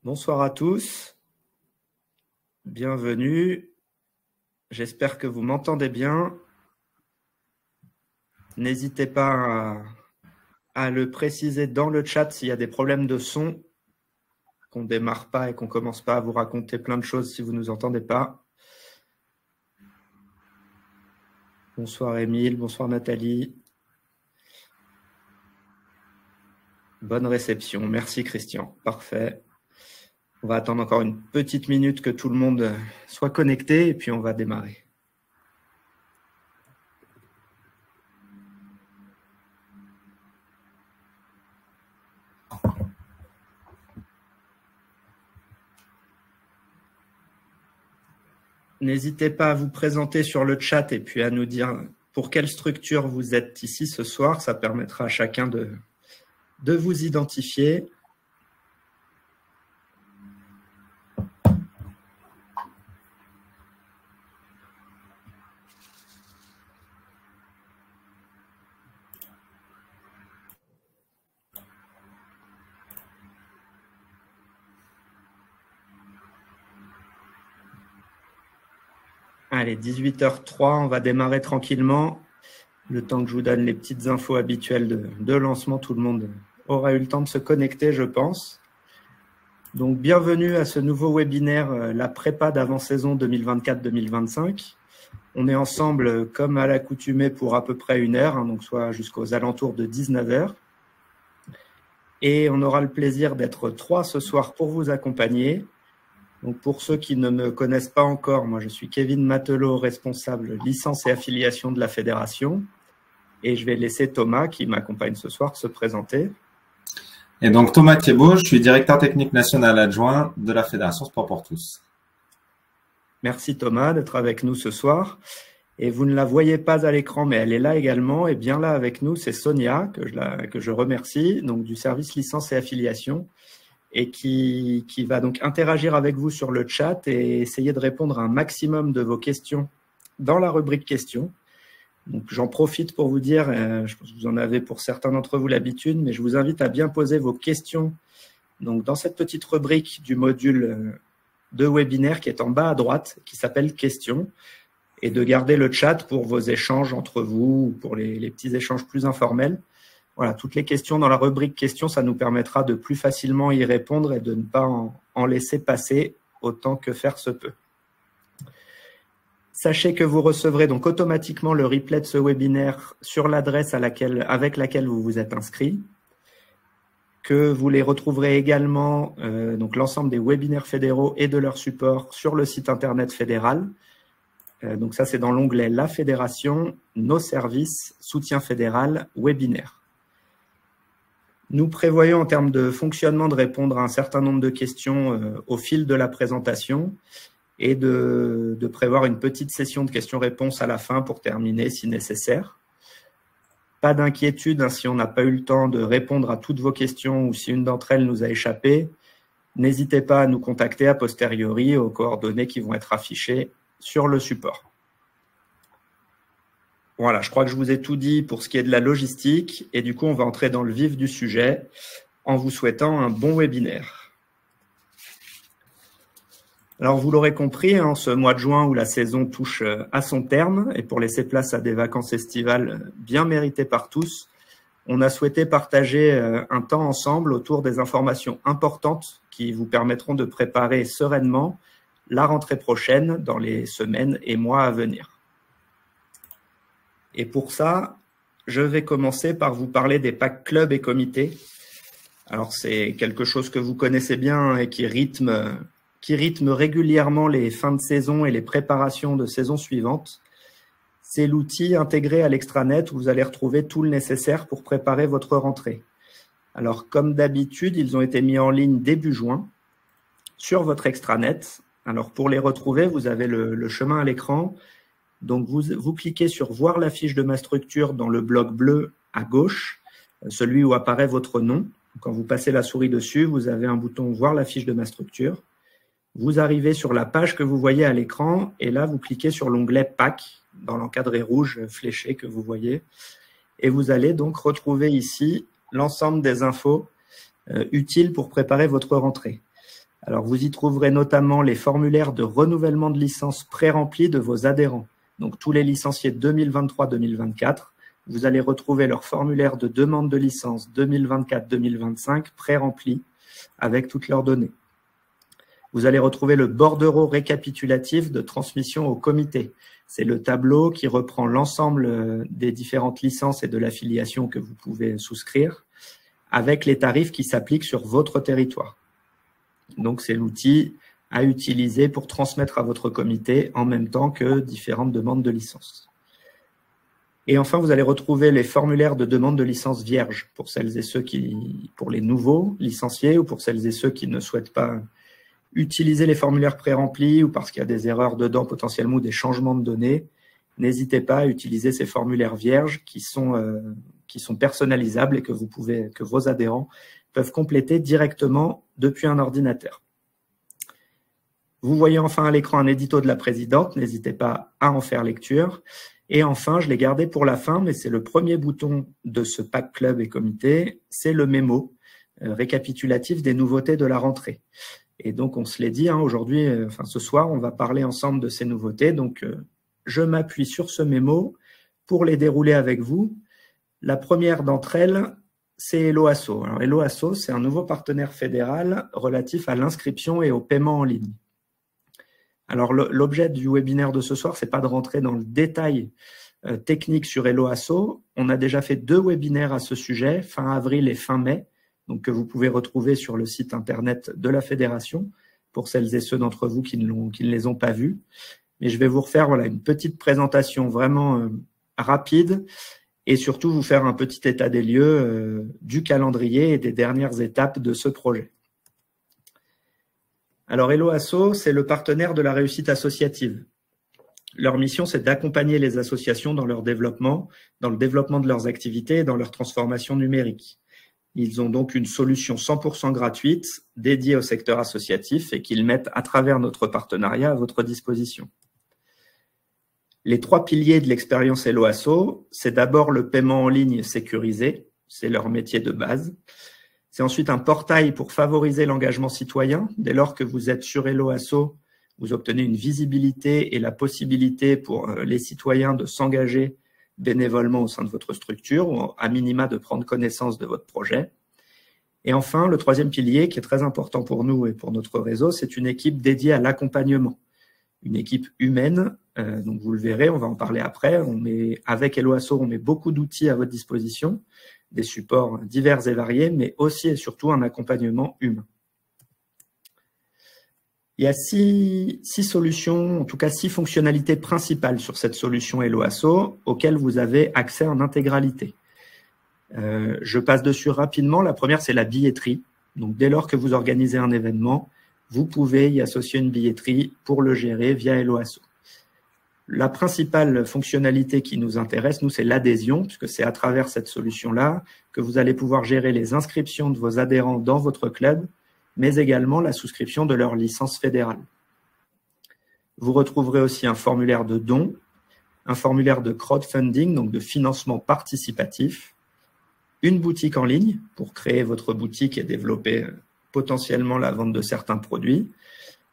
Bonsoir à tous, bienvenue, j'espère que vous m'entendez bien. N'hésitez pas à le préciser dans le chat s'il y a des problèmes de son, qu'on ne démarre pas et qu'on ne commence pas à vous raconter plein de choses si vous ne nous entendez pas. Bonsoir Émile, bonsoir Nathalie. Bonne réception, merci Christian, parfait. On va attendre encore une petite minute que tout le monde soit connecté et puis on va démarrer. N'hésitez pas à vous présenter sur le chat et puis à nous dire pour quelle structure vous êtes ici ce soir. Ça permettra à chacun de vous identifier. Allez, 18h03, on va démarrer tranquillement. Le temps que je vous donne les petites infos habituelles de lancement, tout le monde aura eu le temps de se connecter, je pense. Donc, bienvenue à ce nouveau webinaire, la prépa d'avant-saison 2024-2025. On est ensemble, comme à l'accoutumée, pour à peu près 1 heure, donc soit jusqu'aux alentours de 19h. Et on aura le plaisir d'être 3 ce soir pour vous accompagner. Donc pour ceux qui ne me connaissent pas encore, moi je suis Kevin Matelot, responsable licence et affiliation de la fédération. Et je vais laisser Thomas, qui m'accompagne ce soir, se présenter. Et donc Thomas Thiebaud, je suis directeur technique national adjoint de la Fédération Sport pour tous. Merci Thomas d'être avec nous ce soir. Et vous ne la voyez pas à l'écran, mais elle est là également. Et bien là avec nous, c'est Sonia, que je remercie, donc du service licence et affiliation, et qui va donc interagir avec vous sur le chat et essayer de répondre à un maximum de vos questions dans la rubrique questions. Donc j'en profite pour vous dire, je pense que vous en avez pour certains d'entre vous l'habitude, mais je vous invite à bien poser vos questions donc dans cette petite rubrique du module de webinaire qui est en bas à droite, qui s'appelle questions, et de garder le chat pour vos échanges entre vous, ou pour les petits échanges plus informels. Voilà, toutes les questions dans la rubrique questions, ça nous permettra de plus facilement y répondre et de ne pas en laisser passer autant que faire se peut. Sachez que vous recevrez donc automatiquement le replay de ce webinaire sur l'adresse avec laquelle vous vous êtes inscrit, que vous les retrouverez également, donc l'ensemble des webinaires fédéraux et de leur support sur le site internet fédéral. Donc ça, c'est dans l'onglet La Fédération, Nos services, Soutien fédéral, Webinaire. Nous prévoyons en termes de fonctionnement de répondre à un certain nombre de questions au fil de la présentation et de prévoir une petite session de questions-réponses à la fin pour terminer si nécessaire. Pas d'inquiétude si on n'a pas eu le temps de répondre à toutes vos questions ou si une d'entre elles nous a échappé. N'hésitez pas à nous contacter a posteriori aux coordonnées qui vont être affichées sur le support. Voilà, je crois que je vous ai tout dit pour ce qui est de la logistique et du coup, on va entrer dans le vif du sujet en vous souhaitant un bon webinaire. Alors, vous l'aurez compris, en ce mois de juin où la saison touche à son terme et pour laisser place à des vacances estivales bien méritées par tous, on a souhaité partager un temps ensemble autour des informations importantes qui vous permettront de préparer sereinement la rentrée prochaine dans les semaines et mois à venir. Et pour ça, je vais commencer par vous parler des packs clubs et comités. Alors, c'est quelque chose que vous connaissez bien et qui rythme régulièrement les fins de saison et les préparations de saison suivantes. C'est l'outil intégré à l'extranet où vous allez retrouver tout le nécessaire pour préparer votre rentrée. Alors, comme d'habitude, ils ont été mis en ligne début juin sur votre extranet. Alors, pour les retrouver, vous avez le chemin à l'écran. Donc, vous cliquez sur « Voir la fiche de ma structure » dans le bloc bleu à gauche, celui où apparaît votre nom. Quand vous passez la souris dessus, vous avez un bouton « Voir la fiche de ma structure ». Vous arrivez sur la page que vous voyez à l'écran et là, vous cliquez sur l'onglet « Pack » dans l'encadré rouge fléché que vous voyez. Et vous allez donc retrouver ici l'ensemble des infos utiles pour préparer votre rentrée. Alors, vous y trouverez notamment les formulaires de renouvellement de licence pré-remplis de vos adhérents. Donc, tous les licenciés 2023-2024, vous allez retrouver leur formulaire de demande de licence 2024-2025 pré-rempli avec toutes leurs données. Vous allez retrouver le bordereau récapitulatif de transmission au comité. C'est le tableau qui reprend l'ensemble des différentes licences et de l'affiliation que vous pouvez souscrire avec les tarifs qui s'appliquent sur votre territoire. Donc, c'est l'outil à utiliser pour transmettre à votre comité en même temps que différentes demandes de licence. Et enfin, vous allez retrouver les formulaires de demande de licence vierge pour celles et ceux pour les nouveaux licenciés ou pour celles et ceux qui ne souhaitent pas utiliser les formulaires pré-remplis ou parce qu'il y a des erreurs dedans potentiellement ou des changements de données. N'hésitez pas à utiliser ces formulaires vierges qui sont personnalisables et que vos adhérents peuvent compléter directement depuis un ordinateur. Vous voyez enfin à l'écran un édito de la présidente, n'hésitez pas à en faire lecture. Et enfin, je l'ai gardé pour la fin, mais c'est le premier bouton de ce pack club et comité, c'est le mémo récapitulatif des nouveautés de la rentrée. Et donc, on se l'est dit, aujourd'hui, ce soir, on va parler ensemble de ces nouveautés. Donc, je m'appuie sur ce mémo pour les dérouler avec vous. La première d'entre elles, c'est Helloasso. Alors, Helloasso, c'est un nouveau partenaire fédéral relatif à l'inscription et au paiement en ligne. Alors, l'objet du webinaire de ce soir, c'est pas de rentrer dans le détail technique sur Helloasso. On a déjà fait 2 webinaires à ce sujet, fin avril et fin mai, donc que vous pouvez retrouver sur le site internet de la fédération, pour celles et ceux d'entre vous qui ne les ont pas vus. Mais je vais vous refaire une petite présentation vraiment rapide et surtout vous faire un petit état des lieux du calendrier et des dernières étapes de ce projet. Alors, Helloasso, c'est le partenaire de la réussite associative. Leur mission, c'est d'accompagner les associations dans leur développement, dans le développement de leurs activités et dans leur transformation numérique. Ils ont donc une solution 100% gratuite dédiée au secteur associatif et qu'ils mettent à travers notre partenariat à votre disposition. Les 3 piliers de l'expérience Helloasso, c'est d'abord le paiement en ligne sécurisé, c'est leur métier de base. C'est ensuite un portail pour favoriser l'engagement citoyen. Dès lors que vous êtes sur Helloasso, vous obtenez une visibilité et la possibilité pour les citoyens de s'engager bénévolement au sein de votre structure ou à minima de prendre connaissance de votre projet. Et enfin, le 3e pilier qui est très important pour nous et pour notre réseau, c'est une équipe dédiée à l'accompagnement. Une équipe humaine, donc vous le verrez, on va en parler après. Avec Helloasso, on met beaucoup d'outils à votre disposition, des supports divers et variés, mais aussi et surtout un accompagnement humain. Il y a 6 solutions, en tout cas 6 fonctionnalités principales sur cette solution Helloasso auxquelles vous avez accès en intégralité. Je passe dessus rapidement. La première, c'est la billetterie. Donc, dès lors que vous organisez un événement, vous pouvez y associer une billetterie pour le gérer via Helloasso. La principale fonctionnalité qui nous intéresse, nous, c'est l'adhésion, puisque c'est à travers cette solution-là que vous allez pouvoir gérer les inscriptions de vos adhérents dans votre club, mais également la souscription de leur licence fédérale. Vous retrouverez aussi un formulaire de dons, un formulaire de crowdfunding, donc de financement participatif, une boutique en ligne pour créer votre boutique et développer potentiellement la vente de certains produits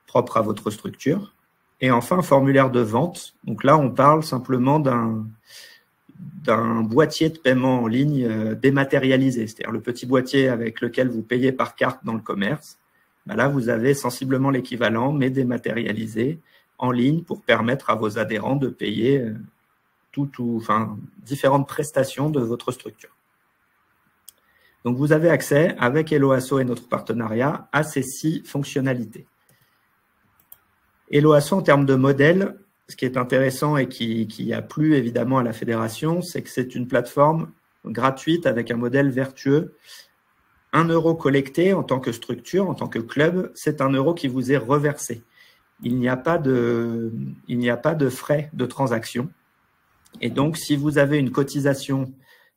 propres à votre structure. Et enfin, un formulaire de vente. Donc là, on parle simplement d'un boîtier de paiement en ligne dématérialisé, c'est-à-dire le petit boîtier avec lequel vous payez par carte dans le commerce. Là, vous avez sensiblement l'équivalent, mais dématérialisé en ligne pour permettre à vos adhérents de payer différentes prestations de votre structure. Donc, vous avez accès, avec Helloasso et notre partenariat, à ces 6 fonctionnalités. Helloasso, en termes de modèle, ce qui est intéressant et qui a plu évidemment à la fédération, c'est que c'est une plateforme gratuite avec un modèle vertueux. 1 euro collecté en tant que structure, en tant que club, c'est 1 euro qui vous est reversé. Il n'y a pas de frais de transaction. Et donc, si vous avez une cotisation,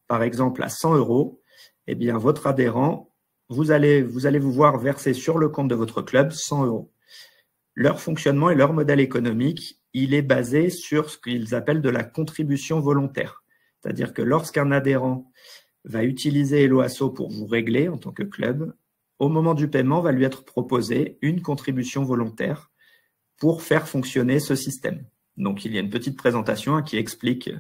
par exemple, à 100 euros, eh bien, votre adhérent, vous allez vous voir verser sur le compte de votre club 100 euros. Leur fonctionnement et leur modèle économique, il est basé sur ce qu'ils appellent de la contribution volontaire. C'est-à-dire que lorsqu'un adhérent va utiliser Helloasso pour vous régler en tant que club, au moment du paiement, va lui être proposée une contribution volontaire pour faire fonctionner ce système. Donc, il y a une petite présentation qui explique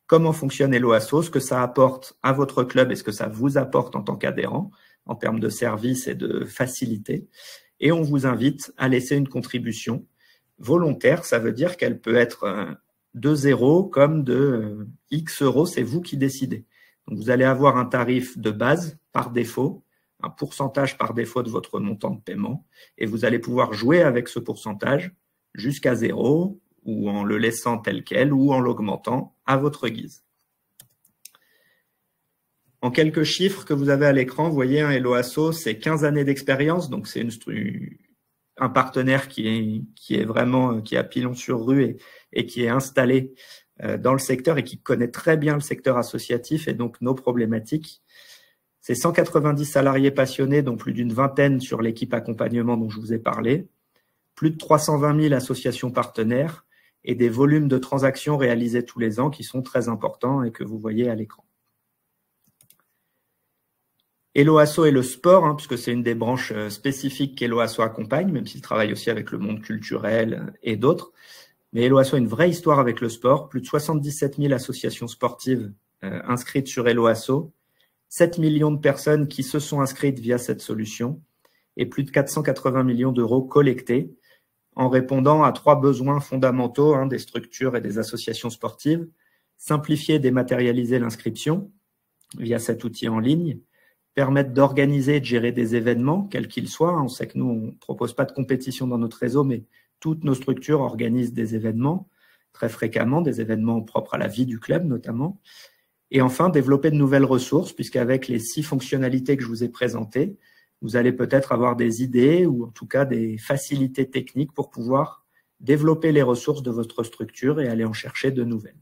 comment fonctionne Hello Asso, ce que ça apporte à votre club et ce que ça vous apporte en tant qu'adhérent en termes de services et de facilité. Et on vous invite à laisser une contribution volontaire. Ça veut dire qu'elle peut être de 0 comme de X euros, c'est vous qui décidez. Donc, vous allez avoir un tarif de base par défaut, un pourcentage par défaut de votre montant de paiement, et vous allez pouvoir jouer avec ce pourcentage jusqu'à 0, ou en le laissant tel quel, ou en l'augmentant à votre guise. En quelques chiffres que vous avez à l'écran, vous voyez, Hello Asso, c'est 15 années d'expérience, donc c'est un partenaire qui est vraiment, qui a pilon sur rue et qui est installé dans le secteur et qui connaît très bien le secteur associatif et donc nos problématiques. C'est 190 salariés passionnés, dont plus d'une vingtaine sur l'équipe accompagnement dont je vous ai parlé, plus de 320 000 associations partenaires et des volumes de transactions réalisés tous les ans qui sont très importants et que vous voyez à l'écran. Hello Asso et le sport, puisque c'est une des branches spécifiques qu'Hello Asso accompagne, même s'il travaille aussi avec le monde culturel et d'autres. Mais Hello Asso a une vraie histoire avec le sport. Plus de 77 000 associations sportives inscrites sur Hello Asso, 7 millions de personnes qui se sont inscrites via cette solution et plus de 480 millions d'euros collectés en répondant à 3 besoins fondamentaux des structures et des associations sportives. Simplifier et dématérialiser l'inscription via cet outil en ligne, permettre d'organiser et de gérer des événements, quels qu'ils soient. On sait que nous, on ne propose pas de compétition dans notre réseau, mais toutes nos structures organisent des événements très fréquemment, des événements propres à la vie du club notamment. Et enfin, développer de nouvelles ressources, puisqu'avec les 6 fonctionnalités que je vous ai présentées, vous allez peut-être avoir des idées ou en tout cas des facilités techniques pour pouvoir développer les ressources de votre structure et aller en chercher de nouvelles.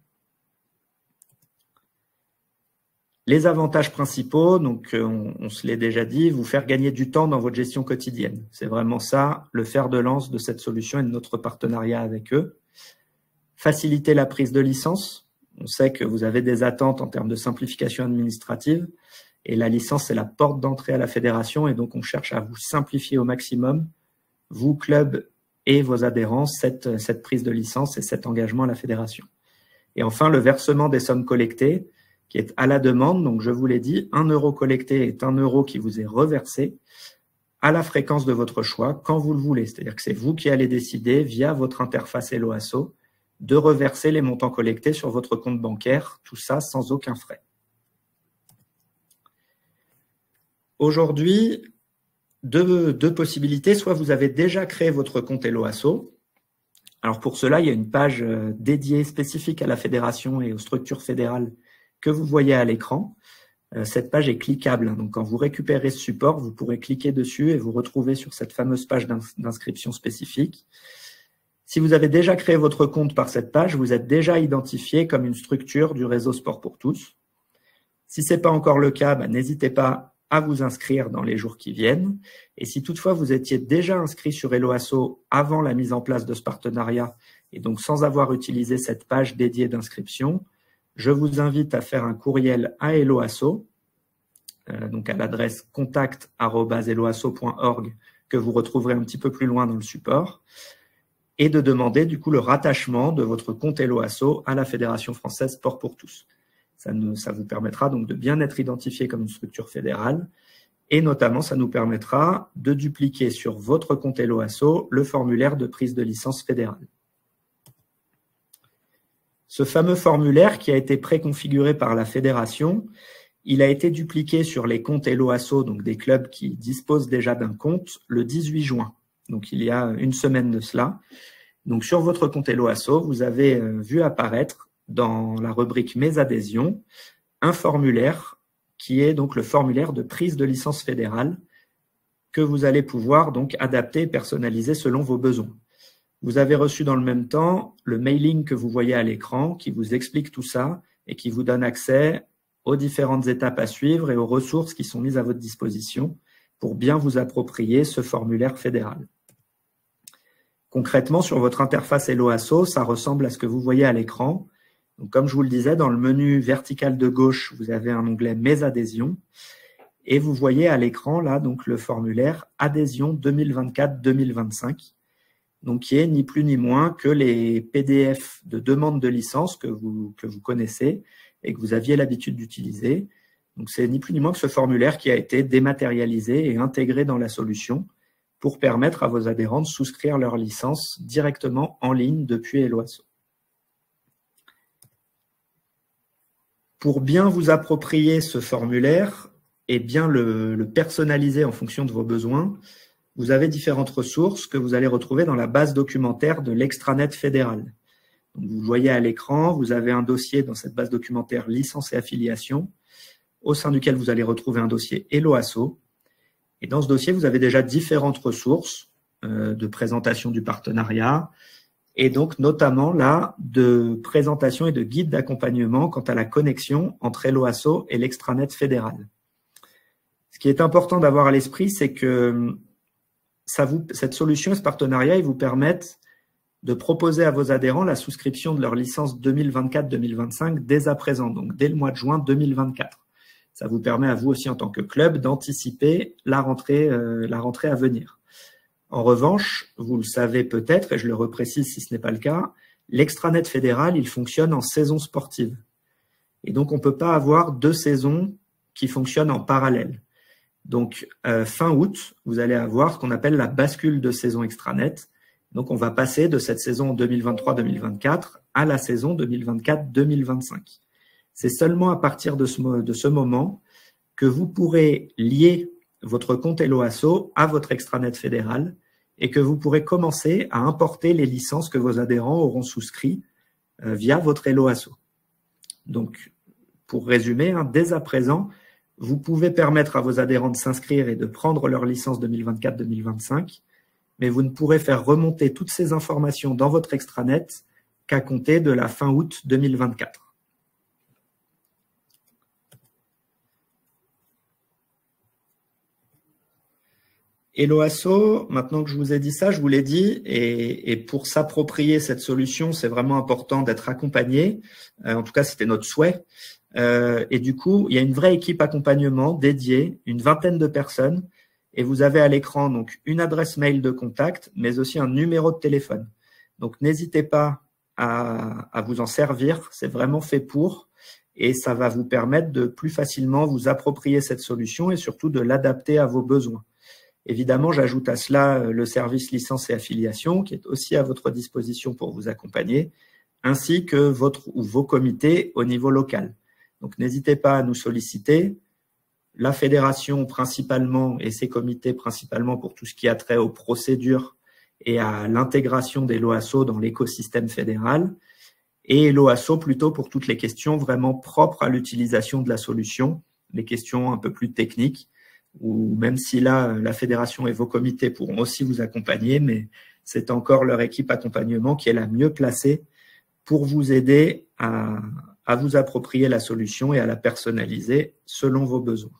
Les avantages principaux, donc on se l'est déjà dit, vous faire gagner du temps dans votre gestion quotidienne. C'est vraiment ça, le fer de lance de cette solution et de notre partenariat avec eux. Faciliter la prise de licence. On sait que vous avez des attentes en termes de simplification administrative et la licence, c'est la porte d'entrée à la fédération et donc on cherche à vous simplifier au maximum, vous, club et vos adhérents, cette prise de licence et cet engagement à la fédération. Et enfin, le versement des sommes collectées qui est à la demande. Donc, je vous l'ai dit, 1 euro collecté est 1 euro qui vous est reversé à la fréquence de votre choix quand vous le voulez. C'est-à-dire que c'est vous qui allez décider via votre interface Hello Asso de reverser les montants collectés sur votre compte bancaire, tout ça sans aucun frais. Aujourd'hui, deux possibilités. Soit vous avez déjà créé votre compte Hello Asso. Alors pour cela, il y a une page dédiée spécifique à la fédération et aux structures fédérales que vous voyez à l'écran. Cette page est cliquable. Donc quand vous récupérez ce support, vous pourrez cliquer dessus et vous retrouver sur cette fameuse page d'inscription spécifique. Si vous avez déjà créé votre compte par cette page, vous êtes déjà identifié comme une structure du réseau Sport pour tous. Si ce n'est pas encore le cas, n'hésitez pas à vous inscrire dans les jours qui viennent. Et si toutefois vous étiez déjà inscrit sur Hello Asso avant la mise en place de ce partenariat et donc sans avoir utilisé cette page dédiée d'inscription, je vous invite à faire un courriel à Hello Asso, donc à l'adresse contact@helloasso.org que vous retrouverez un petit peu plus loin dans le support, et de demander du coup le rattachement de votre compte Hello Asso à la Fédération française Sport pour tous. Ça vous permettra donc de bien être identifié comme une structure fédérale et notamment ça nous permettra de dupliquer sur votre compte Hello Asso le formulaire de prise de licence fédérale. Ce fameux formulaire qui a été préconfiguré par la fédération, il a été dupliqué sur les comptes Hello Asso, donc des clubs qui disposent déjà d'un compte, le 18 juin. Donc il y a une semaine de cela. Donc sur votre compte Hello Asso, vous avez vu apparaître dans la rubrique Mes adhésions un formulaire qui est donc le formulaire de prise de licence fédérale que vous allez pouvoir donc adapter et personnaliser selon vos besoins. Vous avez reçu dans le même temps le mailing que vous voyez à l'écran qui vous explique tout ça et qui vous donne accès aux différentes étapes à suivre et aux ressources qui sont mises à votre disposition pour bien vous approprier ce formulaire fédéral. Concrètement, sur votre interface Hello Asso, ça ressemble à ce que vous voyez à l'écran. Donc, comme je vous le disais, dans le menu vertical de gauche, vous avez un onglet Mes adhésions. Et vous voyez à l'écran, là, donc le formulaire adhésion 2024-2025, donc qui est ni plus ni moins que les PDF de demande de licence que vous connaissez et que vous aviez l'habitude d'utiliser. Donc, c'est ni plus ni moins que ce formulaire qui a été dématérialisé et intégré dans la solution pour permettre à vos adhérents de souscrire leur licence directement en ligne depuis Helloasso. Pour bien vous approprier ce formulaire et bien le personnaliser en fonction de vos besoins, vous avez différentes ressources que vous allez retrouver dans la base documentaire de l'extranet fédéral. Donc, vous le voyez à l'écran, vous avez un dossier dans cette base documentaire licence et affiliation, au sein duquel vous allez retrouver un dossier Helloasso. Et dans ce dossier, vous avez déjà différentes ressources de présentation du partenariat et donc notamment là de présentation et de guide d'accompagnement quant à la connexion entre Helloasso et l'extranet fédéral. Ce qui est important d'avoir à l'esprit, c'est que cette solution et ce partenariat, ils vous permettent de proposer à vos adhérents la souscription de leur licence 2024-2025 dès à présent, donc dès le mois de juin 2024. Ça vous permet à vous aussi en tant que club d'anticiper la rentrée à venir. En revanche, vous le savez peut-être, et je le reprécise si ce n'est pas le cas, l'extranet fédéral, il fonctionne en saison sportive. Et donc, on ne peut pas avoir deux saisons qui fonctionnent en parallèle. Donc, fin août, vous allez avoir ce qu'on appelle la bascule de saison extranet. Donc, on va passer de cette saison 2023-2024 à la saison 2024-2025. C'est seulement à partir de ce moment que vous pourrez lier votre compte Helloasso à votre extranet fédéral et que vous pourrez commencer à importer les licences que vos adhérents auront souscrits via votre Helloasso. Donc, pour résumer, dès à présent, vous pouvez permettre à vos adhérents de s'inscrire et de prendre leur licence 2024-2025, mais vous ne pourrez faire remonter toutes ces informations dans votre extranet qu'à compter de la fin août 2024. Helloasso, maintenant que je vous ai dit ça, je vous l'ai dit, et pour s'approprier cette solution, c'est vraiment important d'être accompagné. En tout cas, c'était notre souhait. Et du coup, il y a une vraie équipe accompagnement dédiée, une vingtaine de personnes, et vous avez à l'écran donc une adresse mail de contact, mais aussi un numéro de téléphone. Donc, n'hésitez pas à vous en servir, c'est vraiment fait pour, et ça va vous permettre de plus facilement vous approprier cette solution et surtout de l'adapter à vos besoins. Évidemment, j'ajoute à cela le service licence et affiliation qui est aussi à votre disposition pour vous accompagner, ainsi que votre ou vos comités au niveau local. Donc, n'hésitez pas à nous solliciter. La fédération principalement et ses comités principalement pour tout ce qui a trait aux procédures et à l'intégration des Helloasso dans l'écosystème fédéral et Helloasso plutôt pour toutes les questions vraiment propres à l'utilisation de la solution, les questions un peu plus techniques, ou même si là, la fédération et vos comités pourront aussi vous accompagner, mais c'est encore leur équipe accompagnement qui est la mieux placée pour vous aider à vous approprier la solution et à la personnaliser selon vos besoins.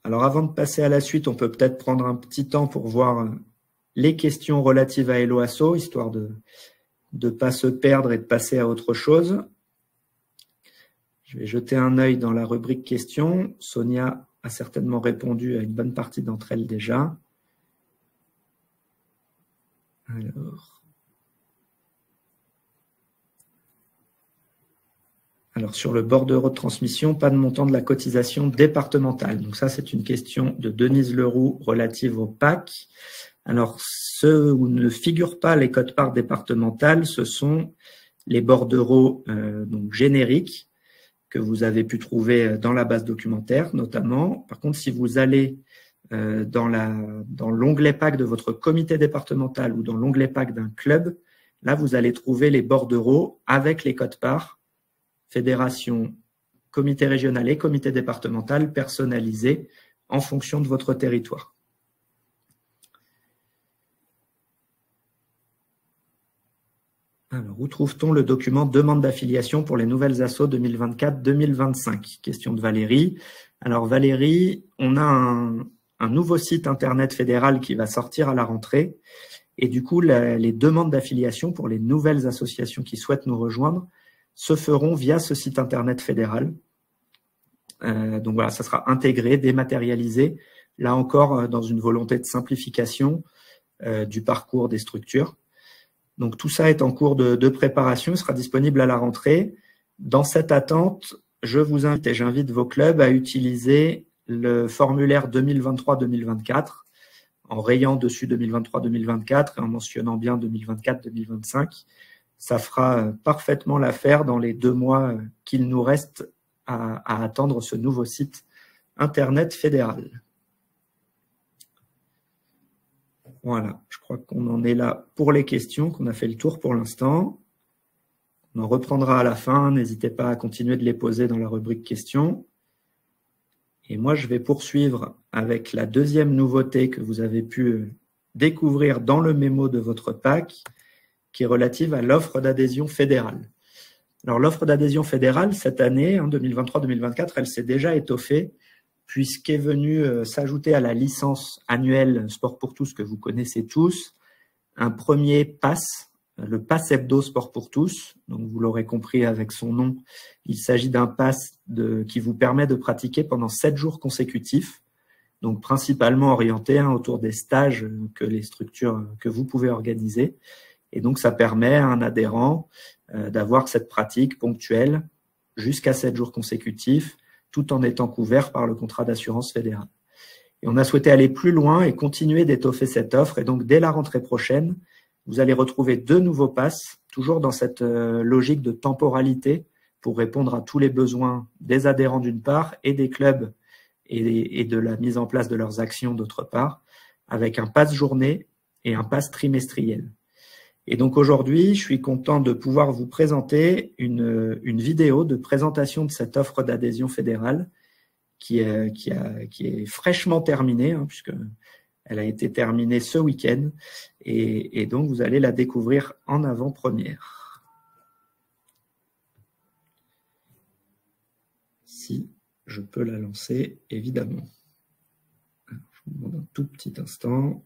Alors, avant de passer à la suite, on peut peut-être prendre un petit temps pour voir les questions relatives à Helloasso, histoire de ne pas se perdre et de passer à autre chose. Je vais jeter un œil dans la rubrique questions. Sonia a certainement répondu à une bonne partie d'entre elles déjà. Alors, sur le bordereau de transmission, pas de montant de la cotisation départementale. Donc ça, c'est une question de Denise Leroux relative au PAC. Alors, ceux où ne figurent pas les cotes-parts départementales, ce sont les bordereaux donc génériques que vous avez pu trouver dans la base documentaire notamment. Par contre, si vous allez dans l'onglet PAC de votre comité départemental ou dans l'onglet PAC d'un club, là, vous allez trouver les bordereaux avec les cotes-parts, fédération, comité régional et comité départemental personnalisés en fonction de votre territoire. Alors, où trouve-t-on le document demande d'affiliation pour les nouvelles assos 2024-2025? Question de Valérie. Alors Valérie, on a un nouveau site internet fédéral qui va sortir à la rentrée et du coup, les demandes d'affiliation pour les nouvelles associations qui souhaitent nous rejoindre se feront via ce site internet fédéral. Donc voilà, ça sera intégré, dématérialisé, là encore dans une volonté de simplification du parcours des structures. Donc tout ça est en cours de préparation, sera disponible à la rentrée. Dans cette attente, je vous invite et j'invite vos clubs à utiliser le formulaire 2023-2024 en rayant dessus 2023-2024 et en mentionnant bien 2024-2025. Ça fera parfaitement l'affaire dans les 2 mois qu'il nous reste à attendre ce nouveau site Internet fédéral. Voilà, je crois qu'on en est là pour les questions, qu'on a fait le tour pour l'instant. On en reprendra à la fin, n'hésitez pas à continuer de les poser dans la rubrique questions. Et moi, je vais poursuivre avec la deuxième nouveauté que vous avez pu découvrir dans le mémo de votre pack, qui est relative à l'offre d'adhésion fédérale. Alors, l'offre d'adhésion fédérale, cette année, 2023-2024, elle s'est déjà étoffée, puisqu'est venue s'ajouter à la licence annuelle Sport pour tous que vous connaissez tous, un premier pass, le pass hebdo Sport pour tous. Donc vous l'aurez compris avec son nom, il s'agit d'un pass qui vous permet de pratiquer pendant 7 jours consécutifs, donc principalement orienté autour des stages que les structures que vous pouvez organiser. Et donc ça permet à un adhérent d'avoir cette pratique ponctuelle jusqu'à 7 jours consécutifs, tout en étant couvert par le contrat d'assurance fédérale. Et on a souhaité aller plus loin et continuer d'étoffer cette offre. Et donc, dès la rentrée prochaine, vous allez retrouver 2 nouveaux passes, toujours dans cette logique de temporalité pour répondre à tous les besoins des adhérents d'une part et des clubs et de la mise en place de leurs actions d'autre part, avec un pass journée et un pass trimestriel. Et donc aujourd'hui, je suis content de pouvoir vous présenter une vidéo de présentation de cette offre d'adhésion fédérale qui est fraîchement terminée, puisque elle a été terminée ce week-end. Et donc, vous allez la découvrir en avant-première. Si je peux la lancer, évidemment. Je vous demande un tout petit instant.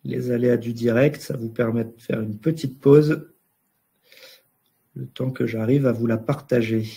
Les aléas du direct, ça vous permet de faire une petite pause le temps que j'arrive à vous la partager.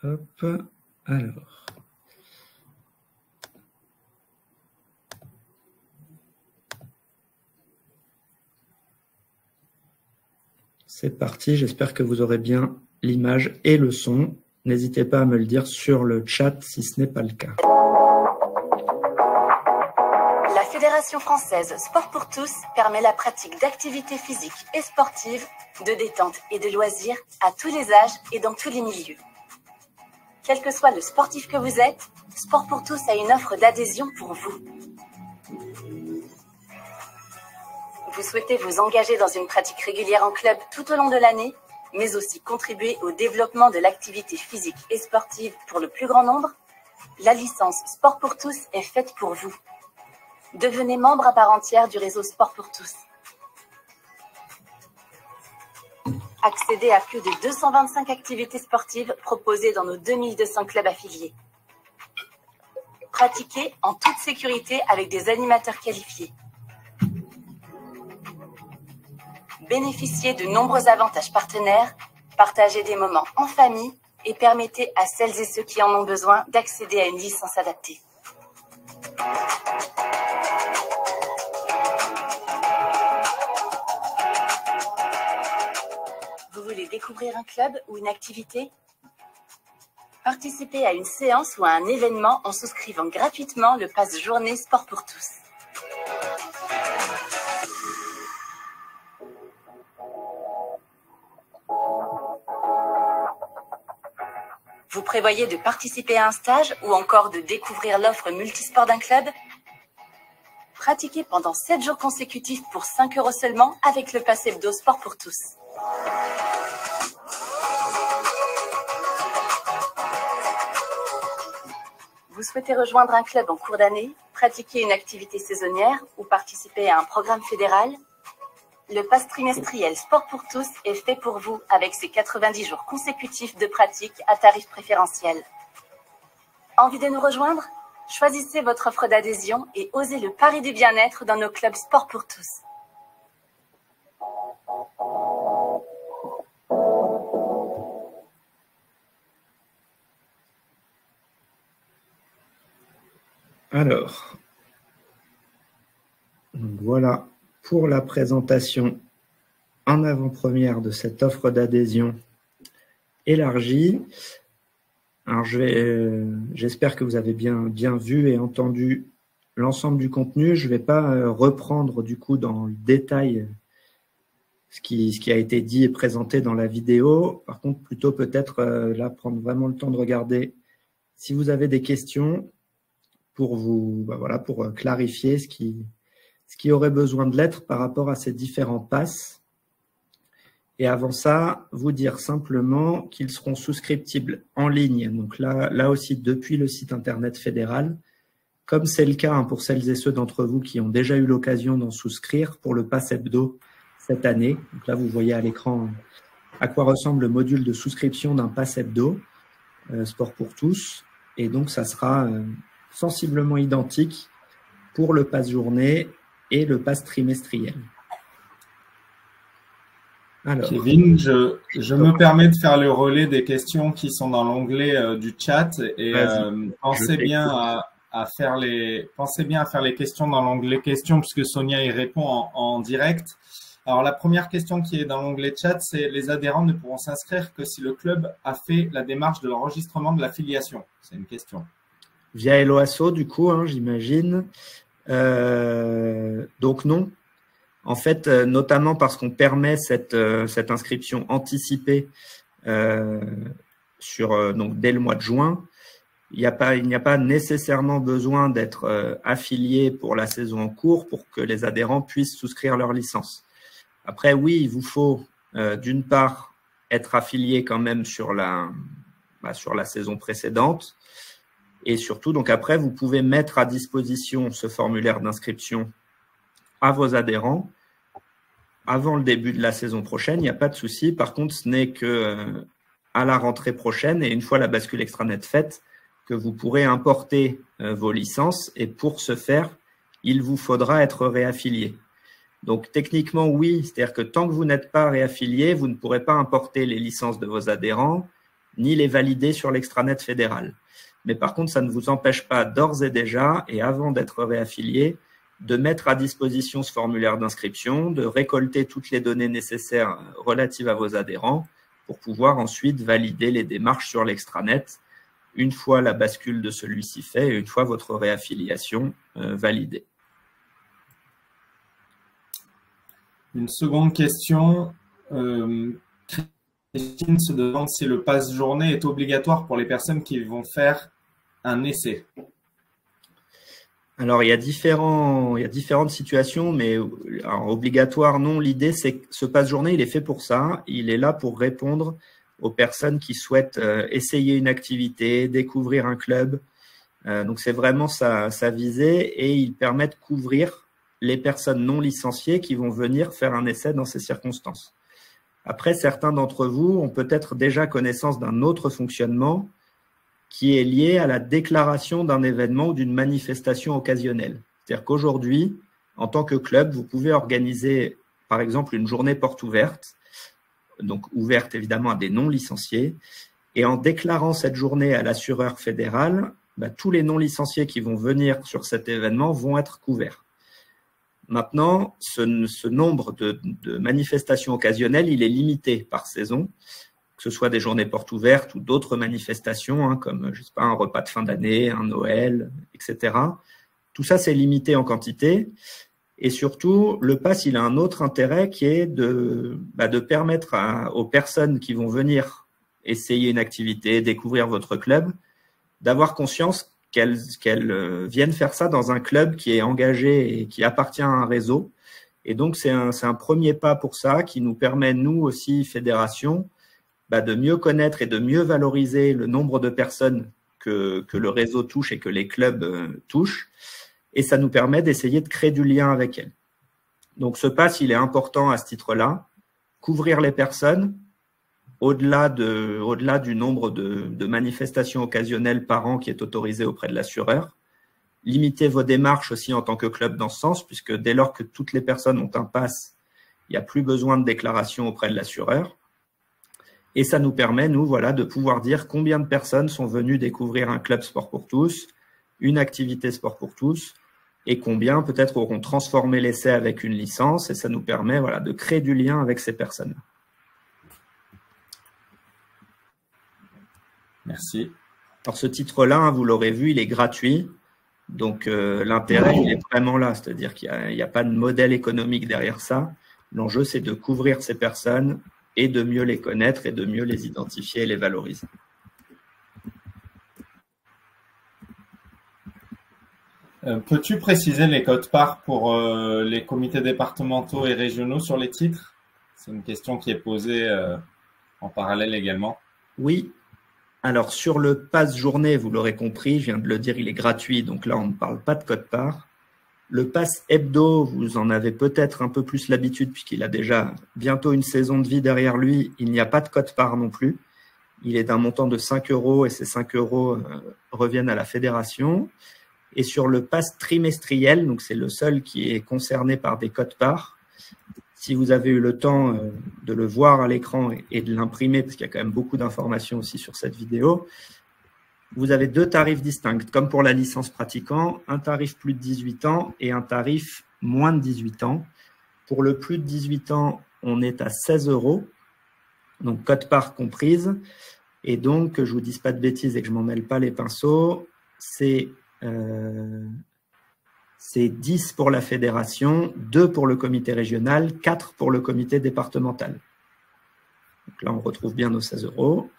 Hop, alors. C'est parti, j'espère que vous aurez bien l'image et le son. N'hésitez pas à me le dire sur le chat si ce n'est pas le cas. La Fédération française Sport pour tous permet la pratique d'activités physiques et sportives, de détente et de loisirs à tous les âges et dans tous les milieux. Quel que soit le sportif que vous êtes, Sport pour tous a une offre d'adhésion pour vous. Vous souhaitez vous engager dans une pratique régulière en club tout au long de l'année, mais aussi contribuer au développement de l'activité physique et sportive pour le plus grand nombre? La licence Sport pour tous est faite pour vous. Devenez membre à part entière du réseau Sport pour tous. Accédez à plus de 225 activités sportives proposées dans nos 2200 clubs affiliés. Pratiquez en toute sécurité avec des animateurs qualifiés. Bénéficiez de nombreux avantages partenaires, partagez des moments en famille et permettez à celles et ceux qui en ont besoin d'accéder à une licence adaptée. Vous voulez découvrir un club ou une activité? Participez à une séance ou à un événement en souscrivant gratuitement le pass journée Sport pour tous. Vous prévoyez de participer à un stage ou encore de découvrir l'offre multisport d'un club? Pratiquez pendant 7 jours consécutifs pour 5 € seulement avec le pass hebdo Sport pour tous. Vous souhaitez rejoindre un club en cours d'année, pratiquer une activité saisonnière ou participer à un programme fédéral? Le pass trimestriel Sport pour tous est fait pour vous avec ses 90 jours consécutifs de pratique à tarif préférentiel. Envie de nous rejoindre? Choisissez votre offre d'adhésion et osez le pari du bien-être dans nos clubs Sport pour tous. Alors, donc voilà pour la présentation en avant-première de cette offre d'adhésion élargie. Alors, j'espère que vous avez bien vu et entendu l'ensemble du contenu. Je ne vais pas reprendre du coup dans le détail ce qui a été dit et présenté dans la vidéo. Par contre, plutôt peut-être là prendre vraiment le temps de regarder si vous avez des questions pour pour clarifier ce qui aurait besoin de l'être par rapport à ces différents passes. Et avant ça, vous dire simplement qu'ils seront souscriptibles en ligne. Donc là aussi, depuis le site internet fédéral, comme c'est le cas pour celles et ceux d'entre vous qui ont déjà eu l'occasion d'en souscrire pour le pass hebdo cette année. Donc là, vous voyez à l'écran à quoi ressemble le module de souscription d'un pass hebdo, Sport pour tous. Et donc, ça sera sensiblement identique pour le pass journée et le pass trimestriel. Alors, Kevin, je me permets de faire le relais des questions qui sont dans l'onglet du chat et pensez bien à faire les questions dans l'onglet questions puisque Sonia y répond en direct. Alors, la première question qui est dans l'onglet chat, c'est les adhérents ne pourront s'inscrire que si le club a fait la démarche de l'enregistrement de l'affiliation. C'est une question. Via Helloasso, du coup, j'imagine. Donc non. En fait, notamment parce qu'on permet cette inscription anticipée donc dès le mois de juin. Il n'y a pas nécessairement besoin d'être affilié pour la saison en cours pour que les adhérents puissent souscrire leur licence. Après, oui, il vous faut d'une part être affilié quand même sur la saison précédente. Et surtout, donc après, vous pouvez mettre à disposition ce formulaire d'inscription à vos adhérents avant le début de la saison prochaine. Il n'y a pas de souci. Par contre, ce n'est que à la rentrée prochaine et une fois la bascule extranet faite que vous pourrez importer vos licences. Et pour ce faire, il vous faudra être réaffilié. Donc techniquement, oui, c'est-à-dire que tant que vous n'êtes pas réaffilié, vous ne pourrez pas importer les licences de vos adhérents ni les valider sur l'extranet fédéral. Mais par contre, ça ne vous empêche pas d'ores et déjà, et avant d'être réaffilié, de mettre à disposition ce formulaire d'inscription, de récolter toutes les données nécessaires relatives à vos adhérents pour pouvoir ensuite valider les démarches sur l'extranet une fois la bascule de celui-ci fait et une fois votre réaffiliation validée. Une seconde question. Christine se demande si le pass journée est obligatoire pour les personnes qui vont faire un essai. Alors, il y a différentes situations, mais alors, obligatoire, non. L'idée, c'est que ce pass journée, il est fait pour ça. Il est là pour répondre aux personnes qui souhaitent essayer une activité, découvrir un club. Donc, c'est vraiment sa visée et il permet de couvrir les personnes non licenciées qui vont venir faire un essai dans ces circonstances. Après, certains d'entre vous ont peut-être déjà connaissance d'un autre fonctionnement qui est lié à la déclaration d'un événement ou d'une manifestation occasionnelle. C'est-à-dire qu'aujourd'hui, en tant que club, vous pouvez organiser par exemple une journée porte ouverte, donc ouverte évidemment à des non-licenciés, et en déclarant cette journée à l'assureur fédéral, tous les non-licenciés qui vont venir sur cet événement vont être couverts. Maintenant, ce nombre de manifestations occasionnelles, il est limité par saison, que ce soit des journées portes ouvertes ou d'autres manifestations, comme je sais pas, un repas de fin d'année, un Noël, etc. Tout ça, c'est limité en quantité. Et surtout, le pass, il a un autre intérêt qui est de permettre aux personnes qui vont venir essayer une activité, découvrir votre club, d'avoir conscience qu'elles viennent faire ça dans un club qui est engagé et qui appartient à un réseau. Et donc, c'est un premier pas pour ça qui nous permet, nous aussi, fédération, de mieux connaître et de mieux valoriser le nombre de personnes que le réseau touche et que les clubs touchent. Et ça nous permet d'essayer de créer du lien avec elles. Donc, ce pass, il est important à ce titre-là. Couvrir les personnes, au-delà du nombre de manifestations occasionnelles par an qui est autorisé auprès de l'assureur. Limiter vos démarches aussi en tant que club dans ce sens, puisque dès lors que toutes les personnes ont un pass, il n'y a plus besoin de déclaration auprès de l'assureur. Et ça nous permet, nous, de pouvoir dire combien de personnes sont venues découvrir un club sport pour tous, une activité sport pour tous, et combien peut-être auront transformé l'essai avec une licence, et ça nous permet de créer du lien avec ces personnes. Merci. Alors ce titre-là, vous l'aurez vu, il est gratuit, donc l'intérêt il est vraiment là, c'est-à-dire qu'il n'y a pas de modèle économique derrière ça. L'enjeu, c'est de couvrir ces personnes et de mieux les connaître et de mieux les identifier et les valoriser. Peux-tu préciser les quotes-parts pour les comités départementaux et régionaux sur les titres? C'est une question qui est posée en parallèle également. Oui. Alors, sur le pass journée, vous l'aurez compris, je viens de le dire, il est gratuit, donc là, on ne parle pas de quote-part. Le pass hebdo, vous en avez peut-être un peu plus l'habitude puisqu'il a déjà bientôt une saison de vie derrière lui. Il n'y a pas de quote-part non plus. Il est d'un montant de 5 € et ces 5 € reviennent à la fédération. Et sur le pass trimestriel, donc c'est le seul qui est concerné par des quote-parts, si vous avez eu le temps de le voir à l'écran et de l'imprimer, parce qu'il y a quand même beaucoup d'informations aussi sur cette vidéo, vous avez deux tarifs distincts, comme pour la licence pratiquant, un tarif plus de 18 ans et un tarif moins de 18 ans. Pour le plus de 18 ans, on est à 16 €, donc quote-part comprise. Et donc, que je vous dise pas de bêtises et que je m'en mêle pas les pinceaux, c'est 10 pour la fédération, 2 pour le comité régional, 4 pour le comité départemental. Donc là, on retrouve bien nos 16 €.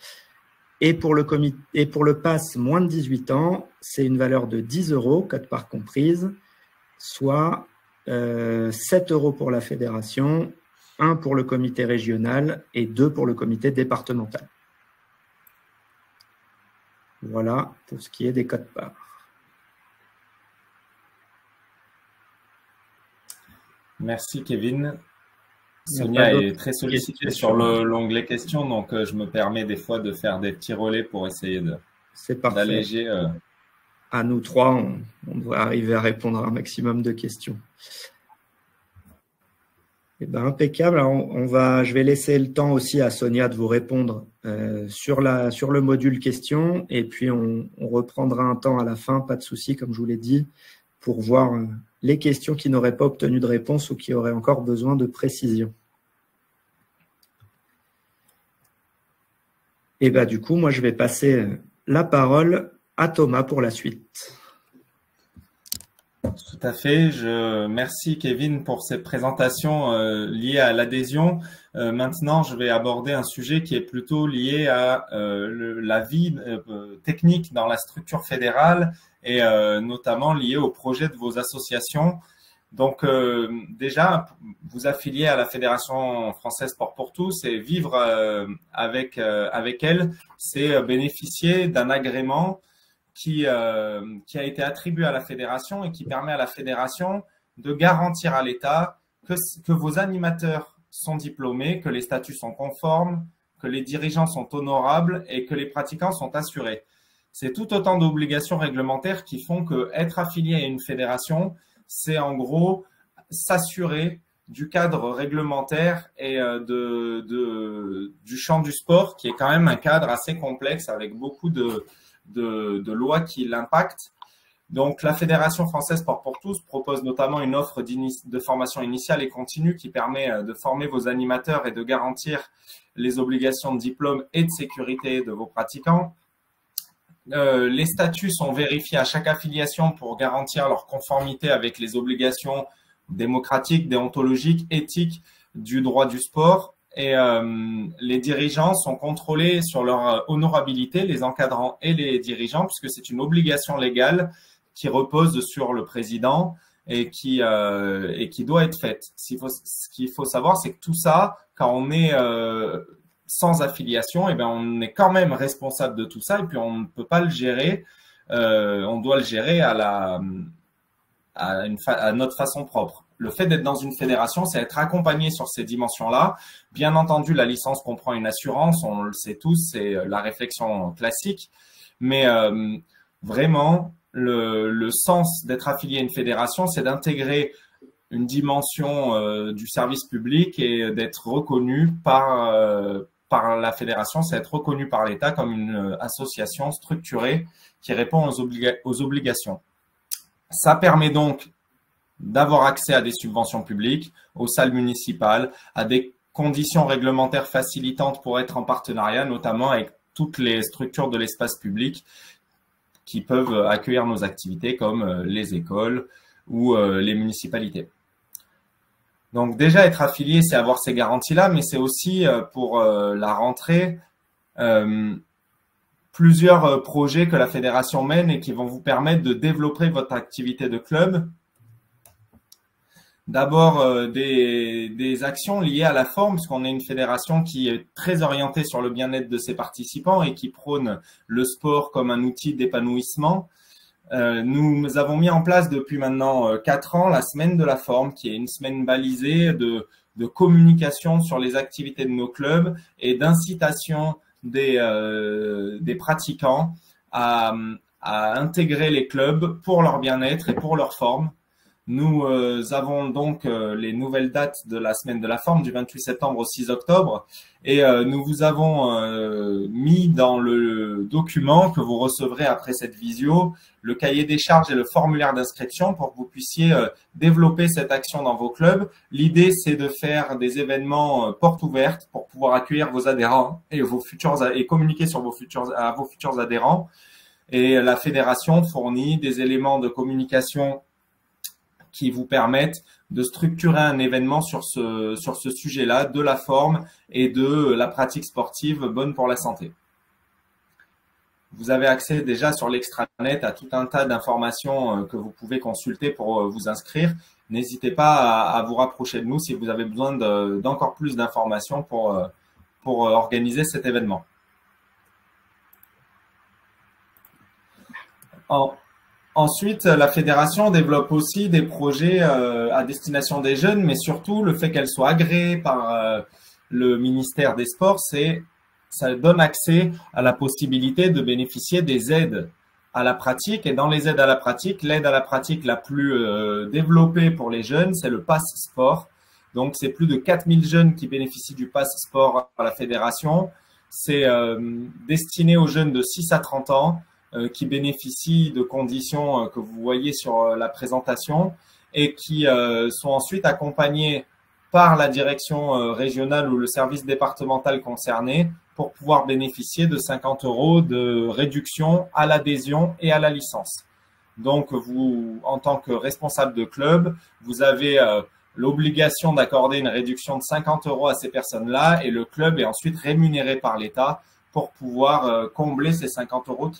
Et pour le pass moins de 18 ans, c'est une valeur de 10 €, quote-part comprise, soit 7 € pour la fédération, 1 pour le comité régional et 2 pour le comité départemental. Voilà pour ce qui est des quote-parts. Merci Kevin. Sonia est très sollicitée sur l'onglet questions, donc je me permets des fois de faire des petits relais pour essayer d'alléger. À nous trois, on doit arriver à répondre à un maximum de questions. Eh ben, impeccable. Alors, je vais laisser le temps aussi à Sonia de vous répondre sur le module questions, et puis on reprendra un temps à la fin, pas de souci, comme je vous l'ai dit, pour voir les questions qui n'auraient pas obtenu de réponse ou qui auraient encore besoin de précision. Et ben, du coup, moi, je vais passer la parole à Thomas pour la suite. Tout à fait. Merci Kevin pour ces présentations liées à l'adhésion. Maintenant, je vais aborder un sujet qui est plutôt lié à la vie technique dans la structure fédérale et notamment lié au projet de vos associations. Donc déjà, vous affilier à la Fédération française Sport pour tous et vivre avec elle, c'est bénéficier d'un agrément qui a été attribué à la fédération et qui permet à la fédération de garantir à l'État que vos animateurs sont diplômés, que les statuts sont conformes, que les dirigeants sont honorables et que les pratiquants sont assurés. C'est tout autant d'obligations réglementaires qui font que être affilié à une fédération, c'est en gros s'assurer du cadre réglementaire et du champ du sport, qui est quand même un cadre assez complexe avec beaucoup de lois qui l'impactent. Donc, la Fédération française Sport pour tous propose notamment une offre de formation initiale et continue qui permet de former vos animateurs et de garantir les obligations de diplôme et de sécurité de vos pratiquants. Les statuts sont vérifiés à chaque affiliation pour garantir leur conformité avec les obligations démocratiques, déontologiques, éthiques du droit du sport. Et les dirigeants sont contrôlés sur leur honorabilité, les encadrants et les dirigeants, puisque c'est une obligation légale qui repose sur le président et qui doit être faite. Ce qu'il faut savoir, c'est que tout ça, quand on est sans affiliation, eh bien, on est quand même responsable de tout ça et puis on ne peut pas le gérer. On doit le gérer à notre façon propre. Le fait d'être dans une fédération, c'est être accompagné sur ces dimensions-là. Bien entendu, la licence comprend une assurance, on le sait tous, c'est la réflexion classique. Mais vraiment, le sens d'être affilié à une fédération, c'est d'intégrer une dimension du service public et d'être reconnu par la fédération, c'est être reconnu par l'État comme une association structurée qui répond aux obligations. Ça permet donc d'avoir accès à des subventions publiques, aux salles municipales, à des conditions réglementaires facilitantes pour être en partenariat, notamment avec toutes les structures de l'espace public qui peuvent accueillir nos activités comme les écoles ou les municipalités. Donc déjà, être affilié, c'est avoir ces garanties-là, mais c'est aussi pour la rentrée plusieurs projets que la fédération mène et qui vont vous permettre de développer votre activité de club. D'abord, des actions liées à la forme, puisqu'on est une fédération qui est très orientée sur le bien-être de ses participants et qui prône le sport comme un outil d'épanouissement. Nous avons mis en place depuis maintenant 4 ans la semaine de la forme, qui est une semaine balisée de communication sur les activités de nos clubs et d'incitation des pratiquants à intégrer les clubs pour leur bien-être et pour leur forme. Nous avons donc les nouvelles dates de la semaine de la forme du 28 septembre au 6 octobre et nous vous avons mis dans le document que vous recevrez après cette visio le cahier des charges et le formulaire d'inscription pour que vous puissiez développer cette action dans vos clubs. L'idée, c'est de faire des événements portes ouvertes pour pouvoir accueillir vos adhérents et communiquer sur vos futurs adhérents. Et la fédération fournit des éléments de communication qui vous permettent de structurer un événement sur ce sujet-là, de la forme et de la pratique sportive bonne pour la santé. Vous avez accès déjà sur l'extranet à tout un tas d'informations que vous pouvez consulter pour vous inscrire. N'hésitez pas à vous rapprocher de nous si vous avez besoin d'encore plus d'informations pour organiser cet événement. Ensuite, la fédération développe aussi des projets à destination des jeunes, mais surtout le fait qu'elle soit agréée par le ministère des Sports, ça donne accès à la possibilité de bénéficier des aides à la pratique. Et dans les aides à la pratique, l'aide à la pratique la plus développée pour les jeunes, c'est le Pass Sport. Donc, c'est plus de 4000 jeunes qui bénéficient du Pass Sport à la fédération. C'est destiné aux jeunes de 6 à 30 ans. Qui bénéficient de conditions que vous voyez sur la présentation et qui sont ensuite accompagnés par la direction régionale ou le service départemental concerné pour pouvoir bénéficier de 50 € de réduction à l'adhésion et à la licence. Donc, vous, en tant que responsable de club, vous avez l'obligation d'accorder une réduction de 50 € à ces personnes-là et le club est ensuite rémunéré par l'État pour pouvoir combler ces 50 €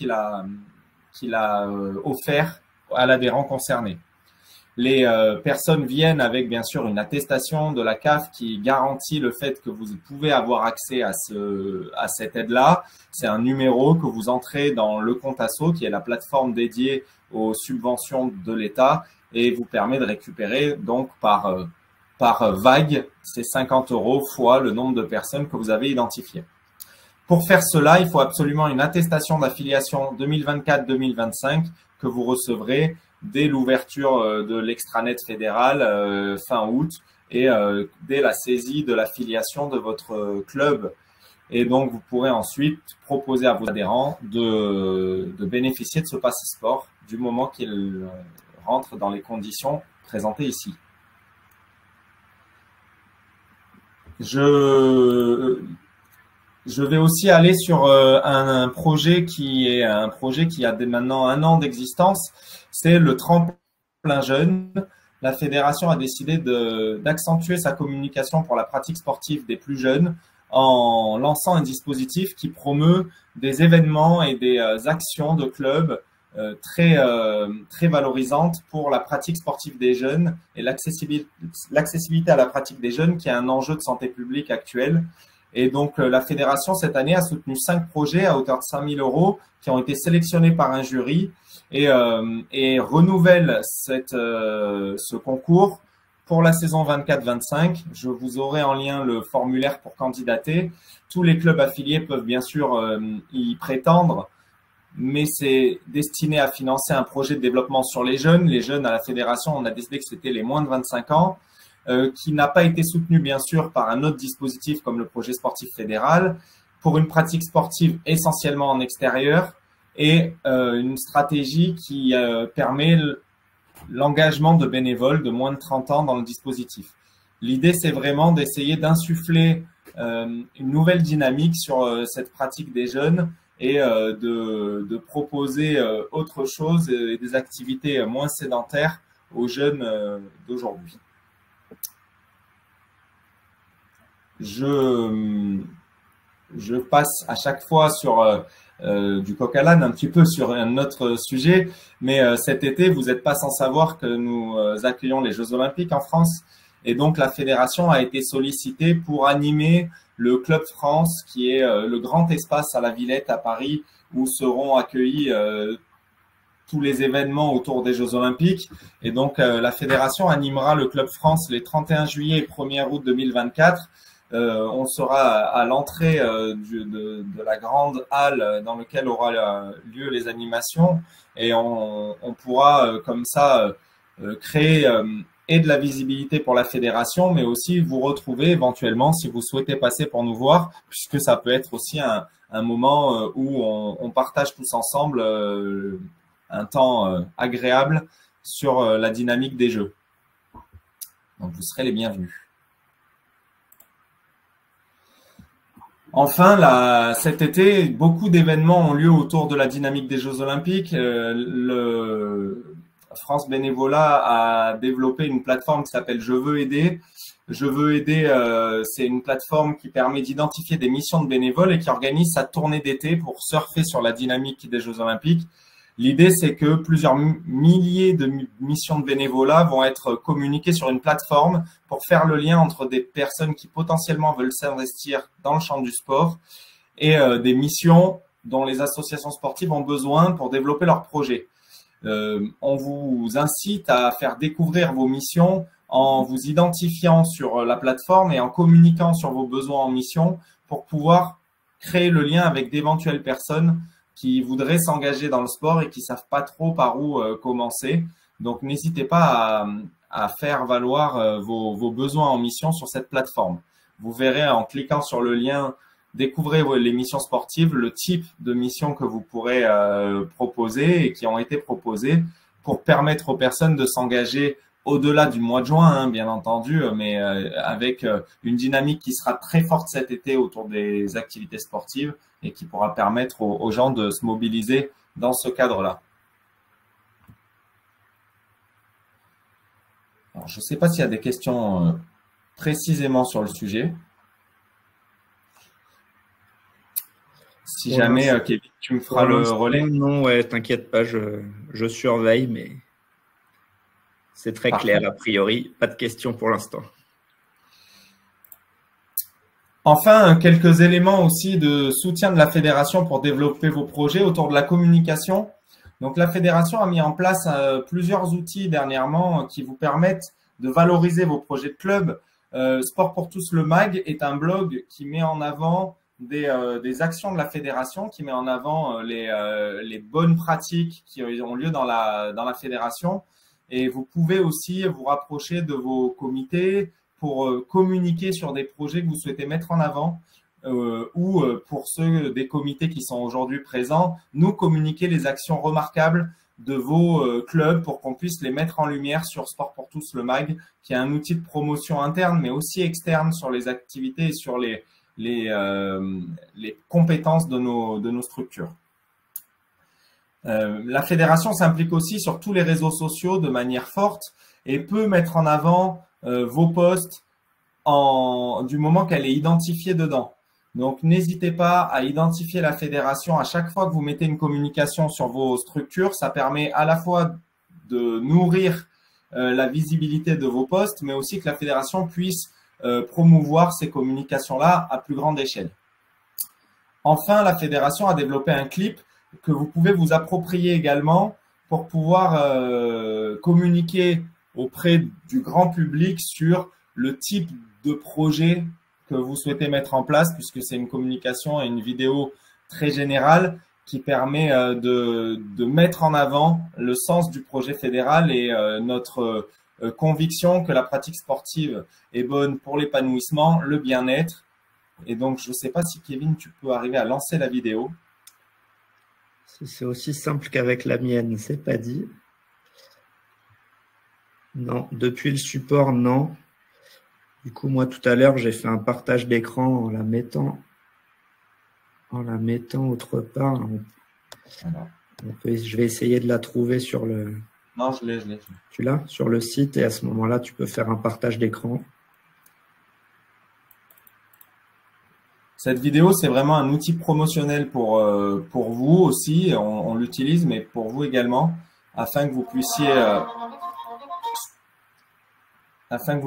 qu'il a offert à l'adhérent concerné. Les personnes viennent avec bien sûr une attestation de la CAF qui garantit le fait que vous pouvez avoir accès à cette aide-là. C'est un numéro que vous entrez dans le compte Asso, qui est la plateforme dédiée aux subventions de l'État et vous permet de récupérer donc par vague ces 50 € fois le nombre de personnes que vous avez identifiées. Pour faire cela, il faut absolument une attestation d'affiliation 2024-2025 que vous recevrez dès l'ouverture de l'extranet fédéral fin août et dès la saisie de l'affiliation de votre club. Et donc, vous pourrez ensuite proposer à vos adhérents de bénéficier de ce passeport du moment qu'ils rentrent dans les conditions présentées ici. Je vais aussi aller sur un projet qui a maintenant 1 an d'existence. C'est le tremplin jeune. La fédération a décidé d'accentuer sa communication pour la pratique sportive des plus jeunes en lançant un dispositif qui promeut des événements et des actions de club très valorisantes pour la pratique sportive des jeunes et l'accessibilité à la pratique des jeunes qui est un enjeu de santé publique actuel. Et donc, la fédération, cette année, a soutenu 5 projets à hauteur de 5 000 € qui ont été sélectionnés par un jury et renouvelle ce concours pour la saison 24-25. Je vous aurai en lien le formulaire pour candidater. Tous les clubs affiliés peuvent bien sûr y prétendre, mais c'est destiné à financer un projet de développement sur les jeunes. Les jeunes à la fédération, on a décidé que c'était les moins de 25 ans. Qui n'a pas été soutenu bien sûr par un autre dispositif comme le projet sportif fédéral, pour une pratique sportive essentiellement en extérieur et une stratégie qui permet l'engagement de bénévoles de moins de 30 ans dans le dispositif. L'idée, c'est vraiment d'essayer d'insuffler une nouvelle dynamique sur cette pratique des jeunes et de proposer autre chose et des activités moins sédentaires aux jeunes d'aujourd'hui. Je passe à chaque fois sur du coq à l'âne, un petit peu sur un autre sujet, mais cet été, vous n'êtes pas sans savoir que nous accueillons les Jeux Olympiques en France, et donc la fédération a été sollicitée pour animer le Club France, qui est le grand espace à la Villette à Paris, où seront accueillis tous les événements autour des Jeux Olympiques. Et donc, la fédération animera le Club France les 31 juillet et 1er août 2024. On sera à l'entrée de la grande halle dans laquelle aura lieu les animations et on pourra comme ça créer et de la visibilité pour la fédération, mais aussi vous retrouver éventuellement si vous souhaitez passer pour nous voir, puisque ça peut être aussi un moment où on partage tous ensemble un temps agréable sur la dynamique des Jeux. Donc, vous serez les bienvenus. Enfin, cet été, beaucoup d'événements ont lieu autour de la dynamique des Jeux Olympiques. Le France Bénévolat a développé une plateforme qui s'appelle Je veux aider. Je veux aider, c'est une plateforme qui permet d'identifier des missions de bénévoles et qui organise sa tournée d'été pour surfer sur la dynamique des Jeux Olympiques. L'idée, c'est que plusieurs milliers de missions de bénévolat vont être communiquées sur une plateforme pour faire le lien entre des personnes qui potentiellement veulent s'investir dans le champ du sport et des missions dont les associations sportives ont besoin pour développer leurs projets. On vous incite à faire découvrir vos missions en vous identifiant sur la plateforme et en communiquant sur vos besoins en mission pour pouvoir créer le lien avec d'éventuelles personnes qui voudraient s'engager dans le sport et qui savent pas trop par où commencer. Donc, n'hésitez pas à faire valoir vos besoins en mission sur cette plateforme. Vous verrez en cliquant sur le lien « Découvrez les missions sportives », le type de missions que vous pourrez proposer et qui ont été proposées pour permettre aux personnes de s'engager au-delà du mois de juin, bien entendu, mais avec une dynamique qui sera très forte cet été autour des activités sportives et qui pourra permettre aux gens de se mobiliser dans ce cadre-là. Alors, je ne sais pas s'il y a des questions précisément sur le sujet. Si jamais, Kevin, tu me feras le relais. Non, ouais, t'inquiète pas, je surveille, mais c'est très clair a priori. Pas de questions pour l'instant. Enfin, quelques éléments aussi de soutien de la fédération pour développer vos projets autour de la communication. Donc, la fédération a mis en place plusieurs outils dernièrement qui vous permettent de valoriser vos projets de club. Sport pour tous, le MAG, est un blog qui met en avant des actions de la fédération, qui met en avant les bonnes pratiques qui ont lieu dans la fédération. Et vous pouvez aussi vous rapprocher de vos comités pour communiquer sur des projets que vous souhaitez mettre en avant ou pour ceux des comités qui sont aujourd'hui présents, nous communiquer les actions remarquables de vos clubs pour qu'on puisse les mettre en lumière sur Sport pour tous, le MAG, qui est un outil de promotion interne, mais aussi externe sur les activités et sur les compétences de nos structures. La fédération s'implique aussi sur tous les réseaux sociaux de manière forte et peut mettre en avant vos posts du moment qu'elle est identifiée dedans. Donc, n'hésitez pas à identifier la fédération à chaque fois que vous mettez une communication sur vos structures. Ça permet à la fois de nourrir la visibilité de vos posts, mais aussi que la fédération puisse promouvoir ces communications-là à plus grande échelle. Enfin, la fédération a développé un clip que vous pouvez vous approprier également pour pouvoir communiquer auprès du grand public sur le type de projet que vous souhaitez mettre en place, puisque c'est une communication et une vidéo très générale qui permet de mettre en avant le sens du projet fédéral et notre conviction que la pratique sportive est bonne pour l'épanouissement, le bien-être. Et donc, je ne sais pas si Kevin, tu peux arriver à lancer la vidéo. C'est aussi simple qu'avec la mienne, c'est pas dit. Non, depuis le support, non. Du coup, moi, tout à l'heure, j'ai fait un partage d'écran en la mettant autre part. Je vais essayer de la trouver sur le… Non, je l'ai. Tu l'as sur le site et à ce moment-là, tu peux faire un partage d'écran. Cette vidéo, c'est vraiment un outil promotionnel pour vous aussi. On l'utilise, mais pour vous également, afin que vous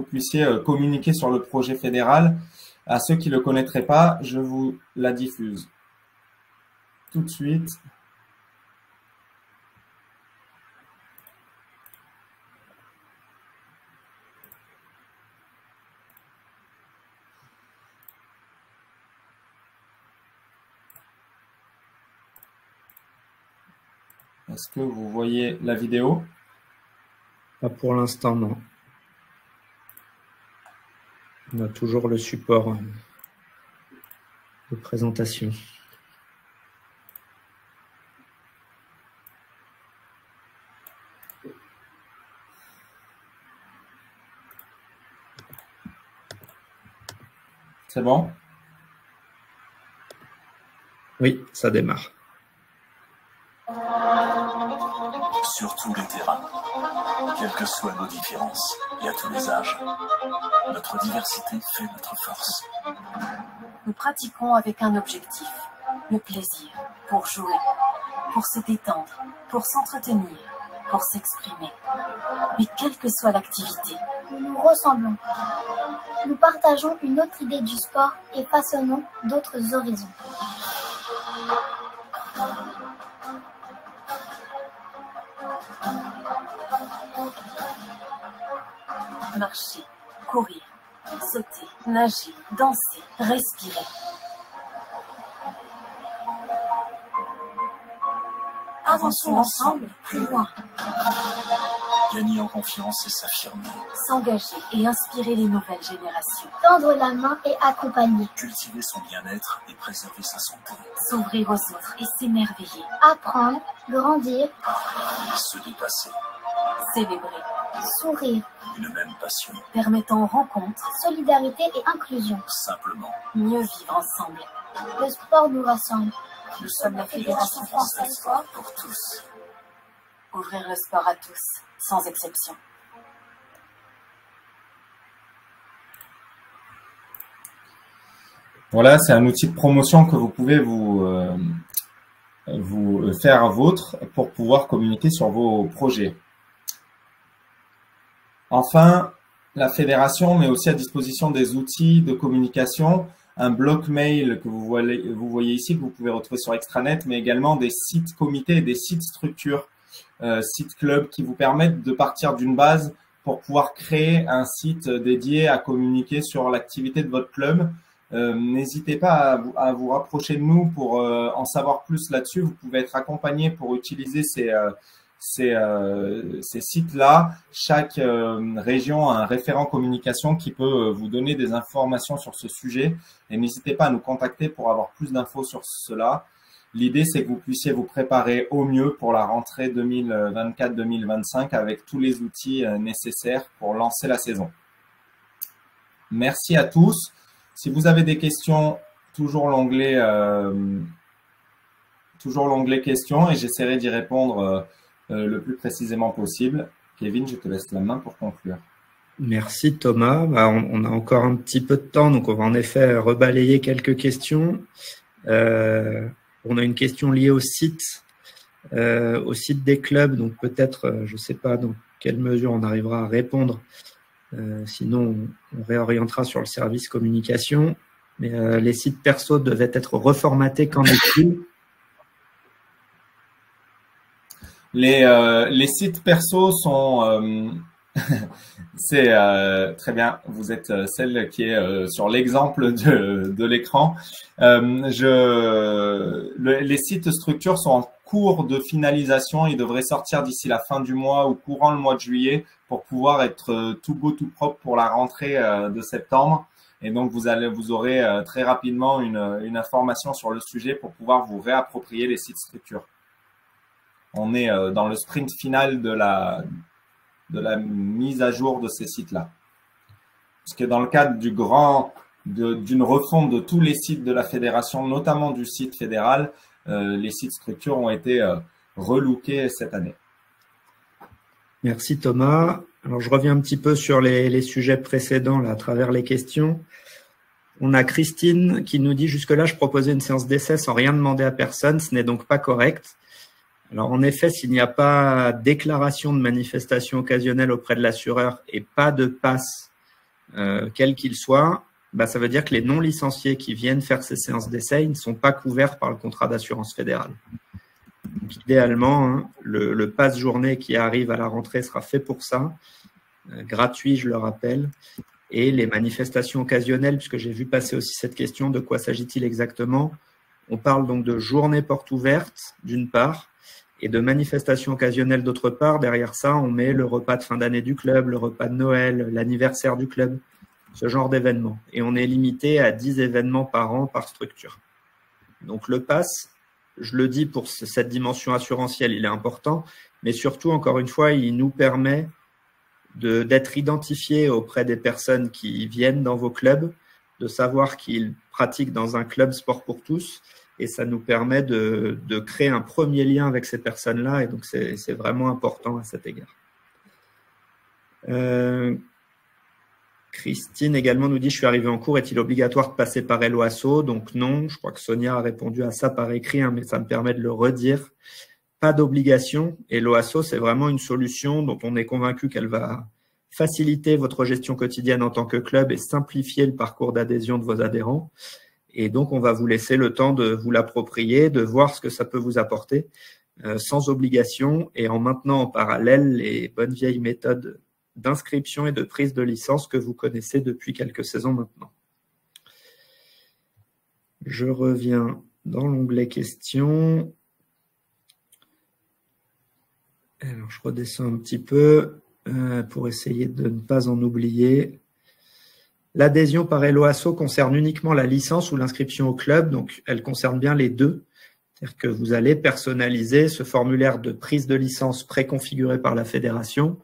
puissiez communiquer sur le projet fédéral. À ceux qui ne le connaîtraient pas, je vous la diffuse tout de suite. Est-ce que vous voyez la vidéo? Pas pour l'instant, non. On a toujours le support de présentation. C'est bon? Oui, ça démarre. Sur tous les terrains, quelles que soient nos différences et à tous les âges, notre diversité fait notre force. Nous pratiquons avec un objectif, le plaisir, pour jouer, pour se détendre, pour s'entretenir, pour s'exprimer. Mais quelle que soit l'activité, nous nous ressemblons. Nous partageons une autre idée du sport et façonnons d'autres horizons. Marcher, courir, sauter, nager, danser, respirer. Avançons ensemble, plus loin. Gagner en confiance et s'affirmer. S'engager et inspirer les nouvelles générations. Tendre la main et accompagner. Cultiver son bien-être et préserver sa santé. S'ouvrir aux autres et s'émerveiller. Apprendre, grandir. Se dépasser. Célébrer. Sourire. Une même passion. Permettant rencontre, solidarité et inclusion. Simplement. Mieux vivre ensemble. Le sport nous rassemble. Nous sommes la Fédération française Sport pour tous. Ouvrir le sport à tous, sans exception. Voilà, c'est un outil de promotion que vous pouvez vous faire vôtre pour pouvoir communiquer sur vos projets. Enfin, la fédération met aussi à disposition des outils de communication, un bloc mail que vous voyez ici, que vous pouvez retrouver sur Extranet, mais également des sites comités et des sites structures, sites clubs qui vous permettent de partir d'une base pour pouvoir créer un site dédié à communiquer sur l'activité de votre club. N'hésitez pas à vous rapprocher de nous pour en savoir plus là-dessus. Vous pouvez être accompagné pour utiliser ces sites-là, chaque région a un référent communication qui peut vous donner des informations sur ce sujet. Et n'hésitez pas à nous contacter pour avoir plus d'infos sur cela. L'idée, c'est que vous puissiez vous préparer au mieux pour la rentrée 2024-2025 avec tous les outils nécessaires pour lancer la saison. Merci à tous. Si vous avez des questions, toujours l'onglet questions et j'essaierai d'y répondre le plus précisément possible. Kevin, je te laisse la main pour conclure. Merci Thomas. On a encore un petit peu de temps, donc on va en effet rebalayer quelques questions. On a une question liée au site des clubs, donc peut-être, je ne sais pas dans quelle mesure on arrivera à répondre. Sinon, on réorientera sur le service communication. Mais les sites perso devaient être reformatés. Qu'en est-il? Les sites perso sont… c'est très bien, vous êtes celle qui est sur l'exemple de l'écran. Les sites structures sont en cours de finalisation. Ils devraient sortir d'ici la fin du mois ou courant le mois de juillet pour pouvoir être tout beau, tout propre pour la rentrée de septembre. Et donc, vous aurez très rapidement une information sur le sujet pour pouvoir vous réapproprier les sites structures. On est dans le sprint final de la mise à jour de ces sites-là. Parce que dans le cadre d'une refonte de tous les sites de la fédération, notamment du site fédéral, les sites structures ont été relookés cette année. Merci Thomas. Alors je reviens un petit peu sur les sujets précédents là, à travers les questions. On a Christine qui nous dit « Jusque-là, je proposais une séance d'essai sans rien demander à personne, ce n'est donc pas correct. » Alors en effet, s'il n'y a pas déclaration de manifestation occasionnelle auprès de l'assureur et pas de passe, quel qu'il soit, ça veut dire que les non-licenciés qui viennent faire ces séances d'essai ne sont pas couverts par le contrat d'assurance fédérale. Donc, idéalement, le passe journée qui arrive à la rentrée sera fait pour ça, gratuit, je le rappelle. Et les manifestations occasionnelles, puisque j'ai vu passer aussi cette question, de quoi s'agit-il exactement? On parle donc de journée porte ouverte, d'une part, et de manifestations occasionnelles d'autre part. Derrière ça, on met le repas de fin d'année du club, le repas de Noël, l'anniversaire du club, ce genre d'événements. Et on est limité à 10 événements par an par structure. Donc le pass, je le dis pour cette dimension assurantielle, il est important, mais surtout, encore une fois, il nous permet d'être identifiés auprès des personnes qui viennent dans vos clubs, de savoir qu'ils pratiquent dans un club sport pour tous, et ça nous permet de créer un premier lien avec ces personnes-là, et donc c'est vraiment important à cet égard. Christine également nous dit « Je suis arrivé en cours, est-il obligatoire de passer par Helloasso ?» Donc non, je crois que Sonia a répondu à ça par écrit, mais ça me permet de le redire. Pas d'obligation. Helloasso, c'est vraiment une solution dont on est convaincu qu'elle va faciliter votre gestion quotidienne en tant que club et simplifier le parcours d'adhésion de vos adhérents. Et donc, on va vous laisser le temps de vous l'approprier, de voir ce que ça peut vous apporter, sans obligation et en maintenant en parallèle les bonnes vieilles méthodes d'inscription et de prise de licence que vous connaissez depuis quelques saisons maintenant. Je reviens dans l'onglet questions. Alors, je redescends un petit peu pour essayer de ne pas en oublier. L'adhésion par Helloasso concerne uniquement la licence ou l'inscription au club, donc elle concerne bien les deux. C'est-à-dire que vous allez personnaliser ce formulaire de prise de licence préconfiguré par la fédération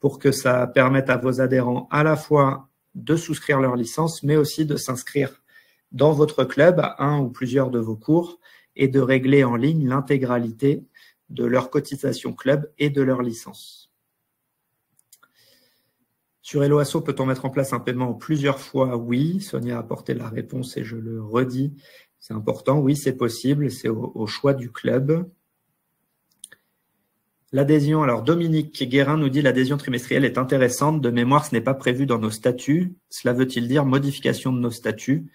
pour que ça permette à vos adhérents à la fois de souscrire leur licence, mais aussi de s'inscrire dans votre club à un ou plusieurs de vos cours et de régler en ligne l'intégralité de leur cotisation club et de leur licence. Sur Helloasso, peut-on mettre en place un paiement en plusieurs fois? Oui, Sonia a apporté la réponse et je le redis. C'est important, oui, c'est possible, c'est au choix du club. L'adhésion, alors Dominique Guérin nous dit l'adhésion trimestrielle est intéressante. De mémoire, ce n'est pas prévu dans nos statuts. Cela veut-il dire modification de nos statuts?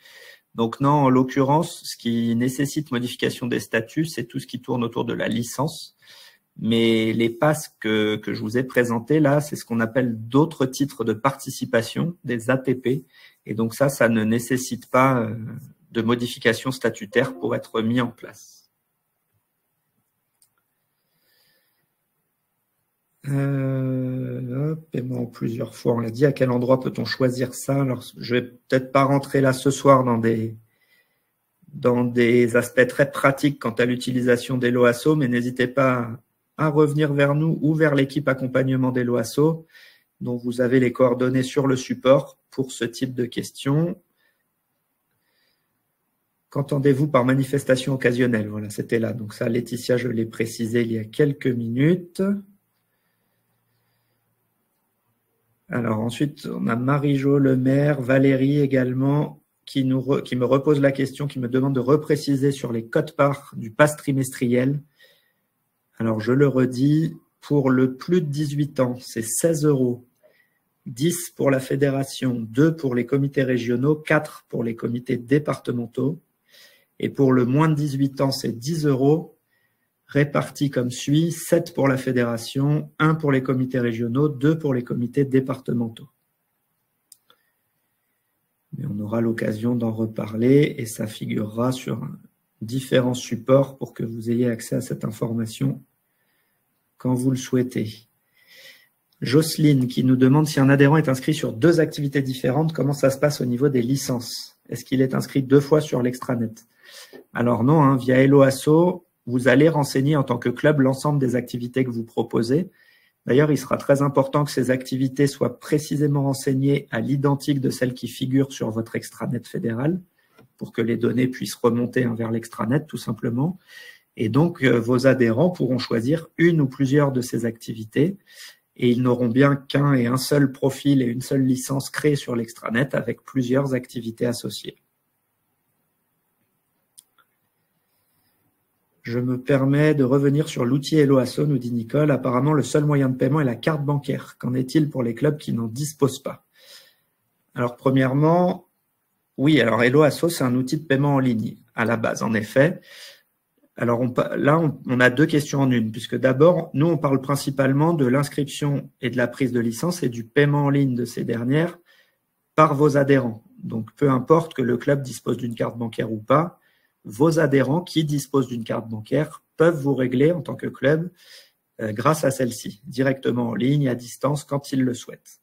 Donc non, en l'occurrence, ce qui nécessite modification des statuts, c'est tout ce qui tourne autour de la licence. Mais les passes que je vous ai présentés là, c'est ce qu'on appelle d'autres titres de participation, des ATP. Et donc ça ne nécessite pas de modification statutaire pour être mis en place. Paiement plusieurs fois, on l'a dit. À quel endroit peut-on choisir ça? Alors, je vais peut-être pas rentrer là ce soir dans des aspects très pratiques quant à l'utilisation d'Hello Asso, mais n'hésitez pas à revenir vers nous ou vers l'équipe accompagnement d'Hello Asso, dont vous avez les coordonnées sur le support pour ce type de questions. Qu'entendez-vous par manifestation occasionnelle? Voilà, c'était là. Donc ça, Laetitia, je l'ai précisé il y a quelques minutes. Alors ensuite, on a Marie-Jo Lemaire, Valérie également, qui me repose la question, qui me demande de repréciser sur les quotes-parts du pass trimestriel. Alors je le redis, pour le plus de 18 ans, c'est 16 €, 10 pour la fédération, 2 pour les comités régionaux, 4 pour les comités départementaux. Et pour le moins de 18 ans, c'est 10 €, répartis comme suit, 7 pour la fédération, 1 pour les comités régionaux, 2 pour les comités départementaux. Mais on aura l'occasion d'en reparler et ça figurera sur différents supports pour que vous ayez accès à cette information quand vous le souhaitez. Jocelyne qui nous demande si un adhérent est inscrit sur 2 activités différentes, comment ça se passe au niveau des licences? Est-ce qu'il est inscrit 2 fois sur l'extranet? Alors non, hein, via Hello Asso, vous allez renseigner en tant que club l'ensemble des activités que vous proposez. D'ailleurs, il sera très important que ces activités soient précisément renseignées à l'identique de celles qui figurent sur votre extranet fédéral pour que les données puissent remonter vers l'extranet tout simplement. Et donc, vos adhérents pourront choisir une ou plusieurs de ces activités et ils n'auront bien qu'un et un seul profil et une seule licence créée sur l'extranet avec plusieurs activités associées. Je me permets de revenir sur l'outil Hello Asso, nous dit Nicole. Apparemment, le seul moyen de paiement est la carte bancaire. Qu'en est-il pour les clubs qui n'en disposent pas? Alors, premièrement, oui, alors Hello Asso, c'est un outil de paiement en ligne à la base, en effet. Alors là, on a 2 questions en une, puisque d'abord, nous, on parle principalement de l'inscription et de la prise de licence et du paiement en ligne de ces dernières par vos adhérents. Donc, peu importe que le club dispose d'une carte bancaire ou pas, vos adhérents qui disposent d'une carte bancaire peuvent vous régler en tant que club grâce à celle-ci, directement en ligne, à distance, quand ils le souhaitent.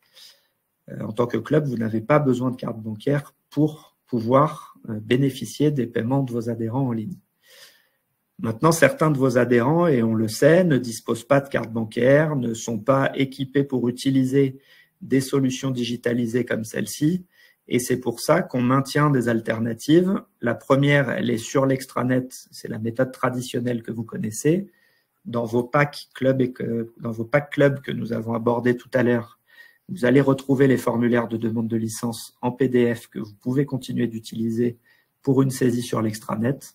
En tant que club, vous n'avez pas besoin de carte bancaire pour pouvoir bénéficier des paiements de vos adhérents en ligne. Maintenant, certains de vos adhérents, et on le sait, ne disposent pas de carte bancaire, ne sont pas équipés pour utiliser des solutions digitalisées comme celle-ci. Et c'est pour ça qu'on maintient des alternatives. La première, elle est sur l'extranet, c'est la méthode traditionnelle que vous connaissez. Dans vos packs club que nous avons abordés tout à l'heure, vous allez retrouver les formulaires de demande de licence en PDF que vous pouvez continuer d'utiliser pour une saisie sur l'extranet.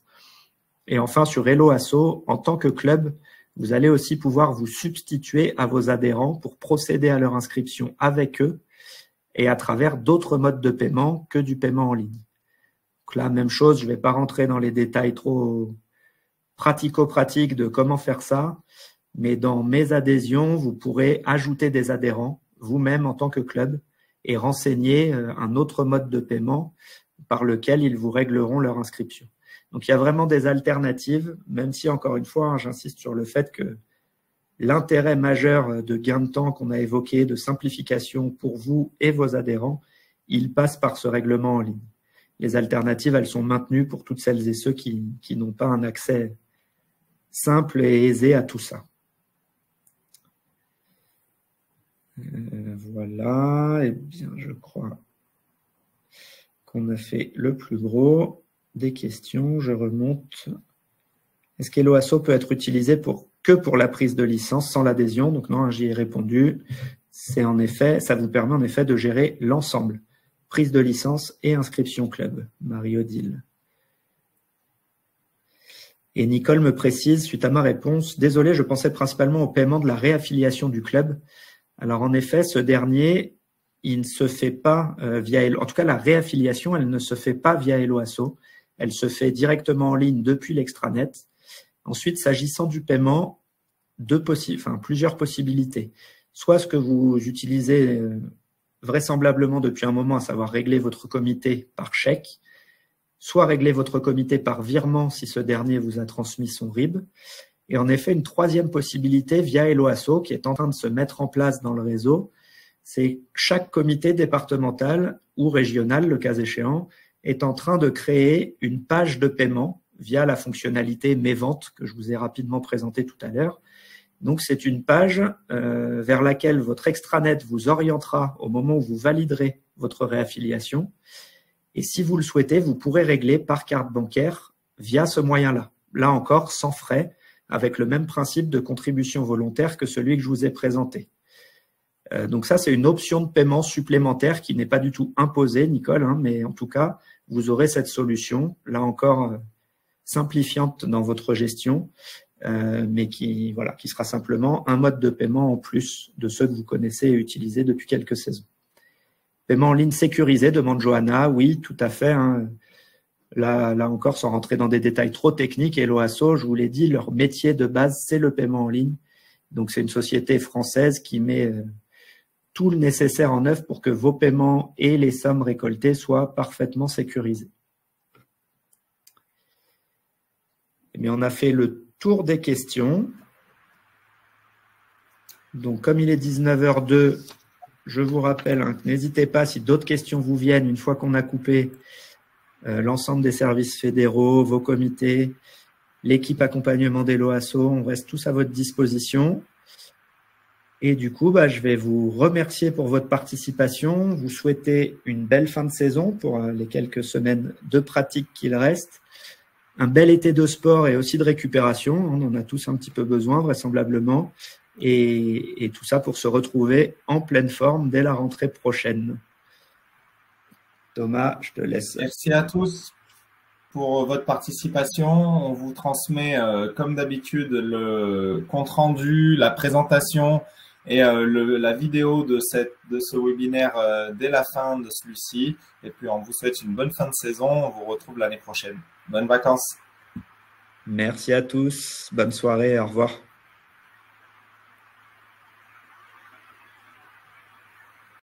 Et enfin, sur Hello Asso, en tant que club, vous allez aussi pouvoir vous substituer à vos adhérents pour procéder à leur inscription avec eux et à travers d'autres modes de paiement que du paiement en ligne. Donc là, même chose, je ne vais pas rentrer dans les détails trop pratico-pratiques de comment faire ça, mais dans mes adhésions, vous pourrez ajouter des adhérents vous-même en tant que club et renseigner un autre mode de paiement par lequel ils vous régleront leur inscription. Donc, il y a vraiment des alternatives, même si, encore une fois, hein, j'insiste sur le fait que l'intérêt majeur de gain de temps qu'on a évoqué, de simplification pour vous et vos adhérents, il passe par ce règlement en ligne. Les alternatives, elles sont maintenues pour toutes celles et ceux qui n'ont pas un accès simple et aisé à tout ça. Voilà, et bien je crois qu'on a fait le plus gros des questions. Je remonte. Est-ce qu'Hello Asso peut être utilisé que pour la prise de licence sans l'adhésion? Donc non, j'y ai répondu. C'est en effet, ça vous permet en effet de gérer l'ensemble. Prise de licence et inscription club. Marie-Odile. Et Nicole me précise, suite à ma réponse, désolé, je pensais principalement au paiement de la réaffiliation du club. Alors en effet, ce dernier, il ne se fait pas via Hello. En tout cas, la réaffiliation, elle ne se fait pas via Hello Asso. Elle se fait directement en ligne depuis l'extranet. Ensuite, s'agissant du paiement, plusieurs possibilités. Soit ce que vous utilisez vraisemblablement depuis un moment, à savoir régler votre comité par chèque, soit régler votre comité par virement si ce dernier vous a transmis son RIB. Et en effet, une troisième possibilité via Helloasso qui est en train de se mettre en place dans le réseau, c'est chaque comité départemental ou régional, le cas échéant, est en train de créer une page de paiement via la fonctionnalité Mes ventes que je vous ai rapidement présentée tout à l'heure. Donc, c'est une page vers laquelle votre extranet vous orientera au moment où vous validerez votre réaffiliation. Et si vous le souhaitez, vous pourrez régler par carte bancaire via ce moyen-là. Là encore, sans frais, avec le même principe de contribution volontaire que celui que je vous ai présenté. Donc ça, c'est une option de paiement supplémentaire qui n'est pas du tout imposée, Nicole, hein, mais en tout cas, vous aurez cette solution, là encore simplifiante dans votre gestion, mais qui sera simplement un mode de paiement en plus de ceux que vous connaissez et utilisez depuis quelques saisons. Paiement en ligne sécurisé, demande Johanna, oui, tout à fait. Hein. Là encore, sans rentrer dans des détails trop techniques, Helloasso, je vous l'ai dit, leur métier de base, c'est le paiement en ligne. Donc, c'est une société française qui met tout le nécessaire en œuvre pour que vos paiements et les sommes récoltées soient parfaitement sécurisés. Eh bien, on a fait le tour des questions. Donc, comme il est 19h02, je vous rappelle hein, que n'hésitez pas, si d'autres questions vous viennent, une fois qu'on a coupé l'ensemble des services fédéraux, vos comités, l'équipe accompagnement d'Helloasso, on reste tous à votre disposition. Et du coup, je vais vous remercier pour votre participation, vous souhaiter une belle fin de saison pour les quelques semaines de pratique qu'il reste, un bel été de sport et aussi de récupération, on en a tous un petit peu besoin vraisemblablement, et tout ça pour se retrouver en pleine forme dès la rentrée prochaine. Thomas, je te laisse. Merci à tous pour votre participation. On vous transmet, comme d'habitude, le compte-rendu, la présentation et la vidéo de ce webinaire dès la fin de celui-ci. Et puis, on vous souhaite une bonne fin de saison. On vous retrouve l'année prochaine. Bonnes vacances. Merci à tous. Bonne soirée. Au revoir.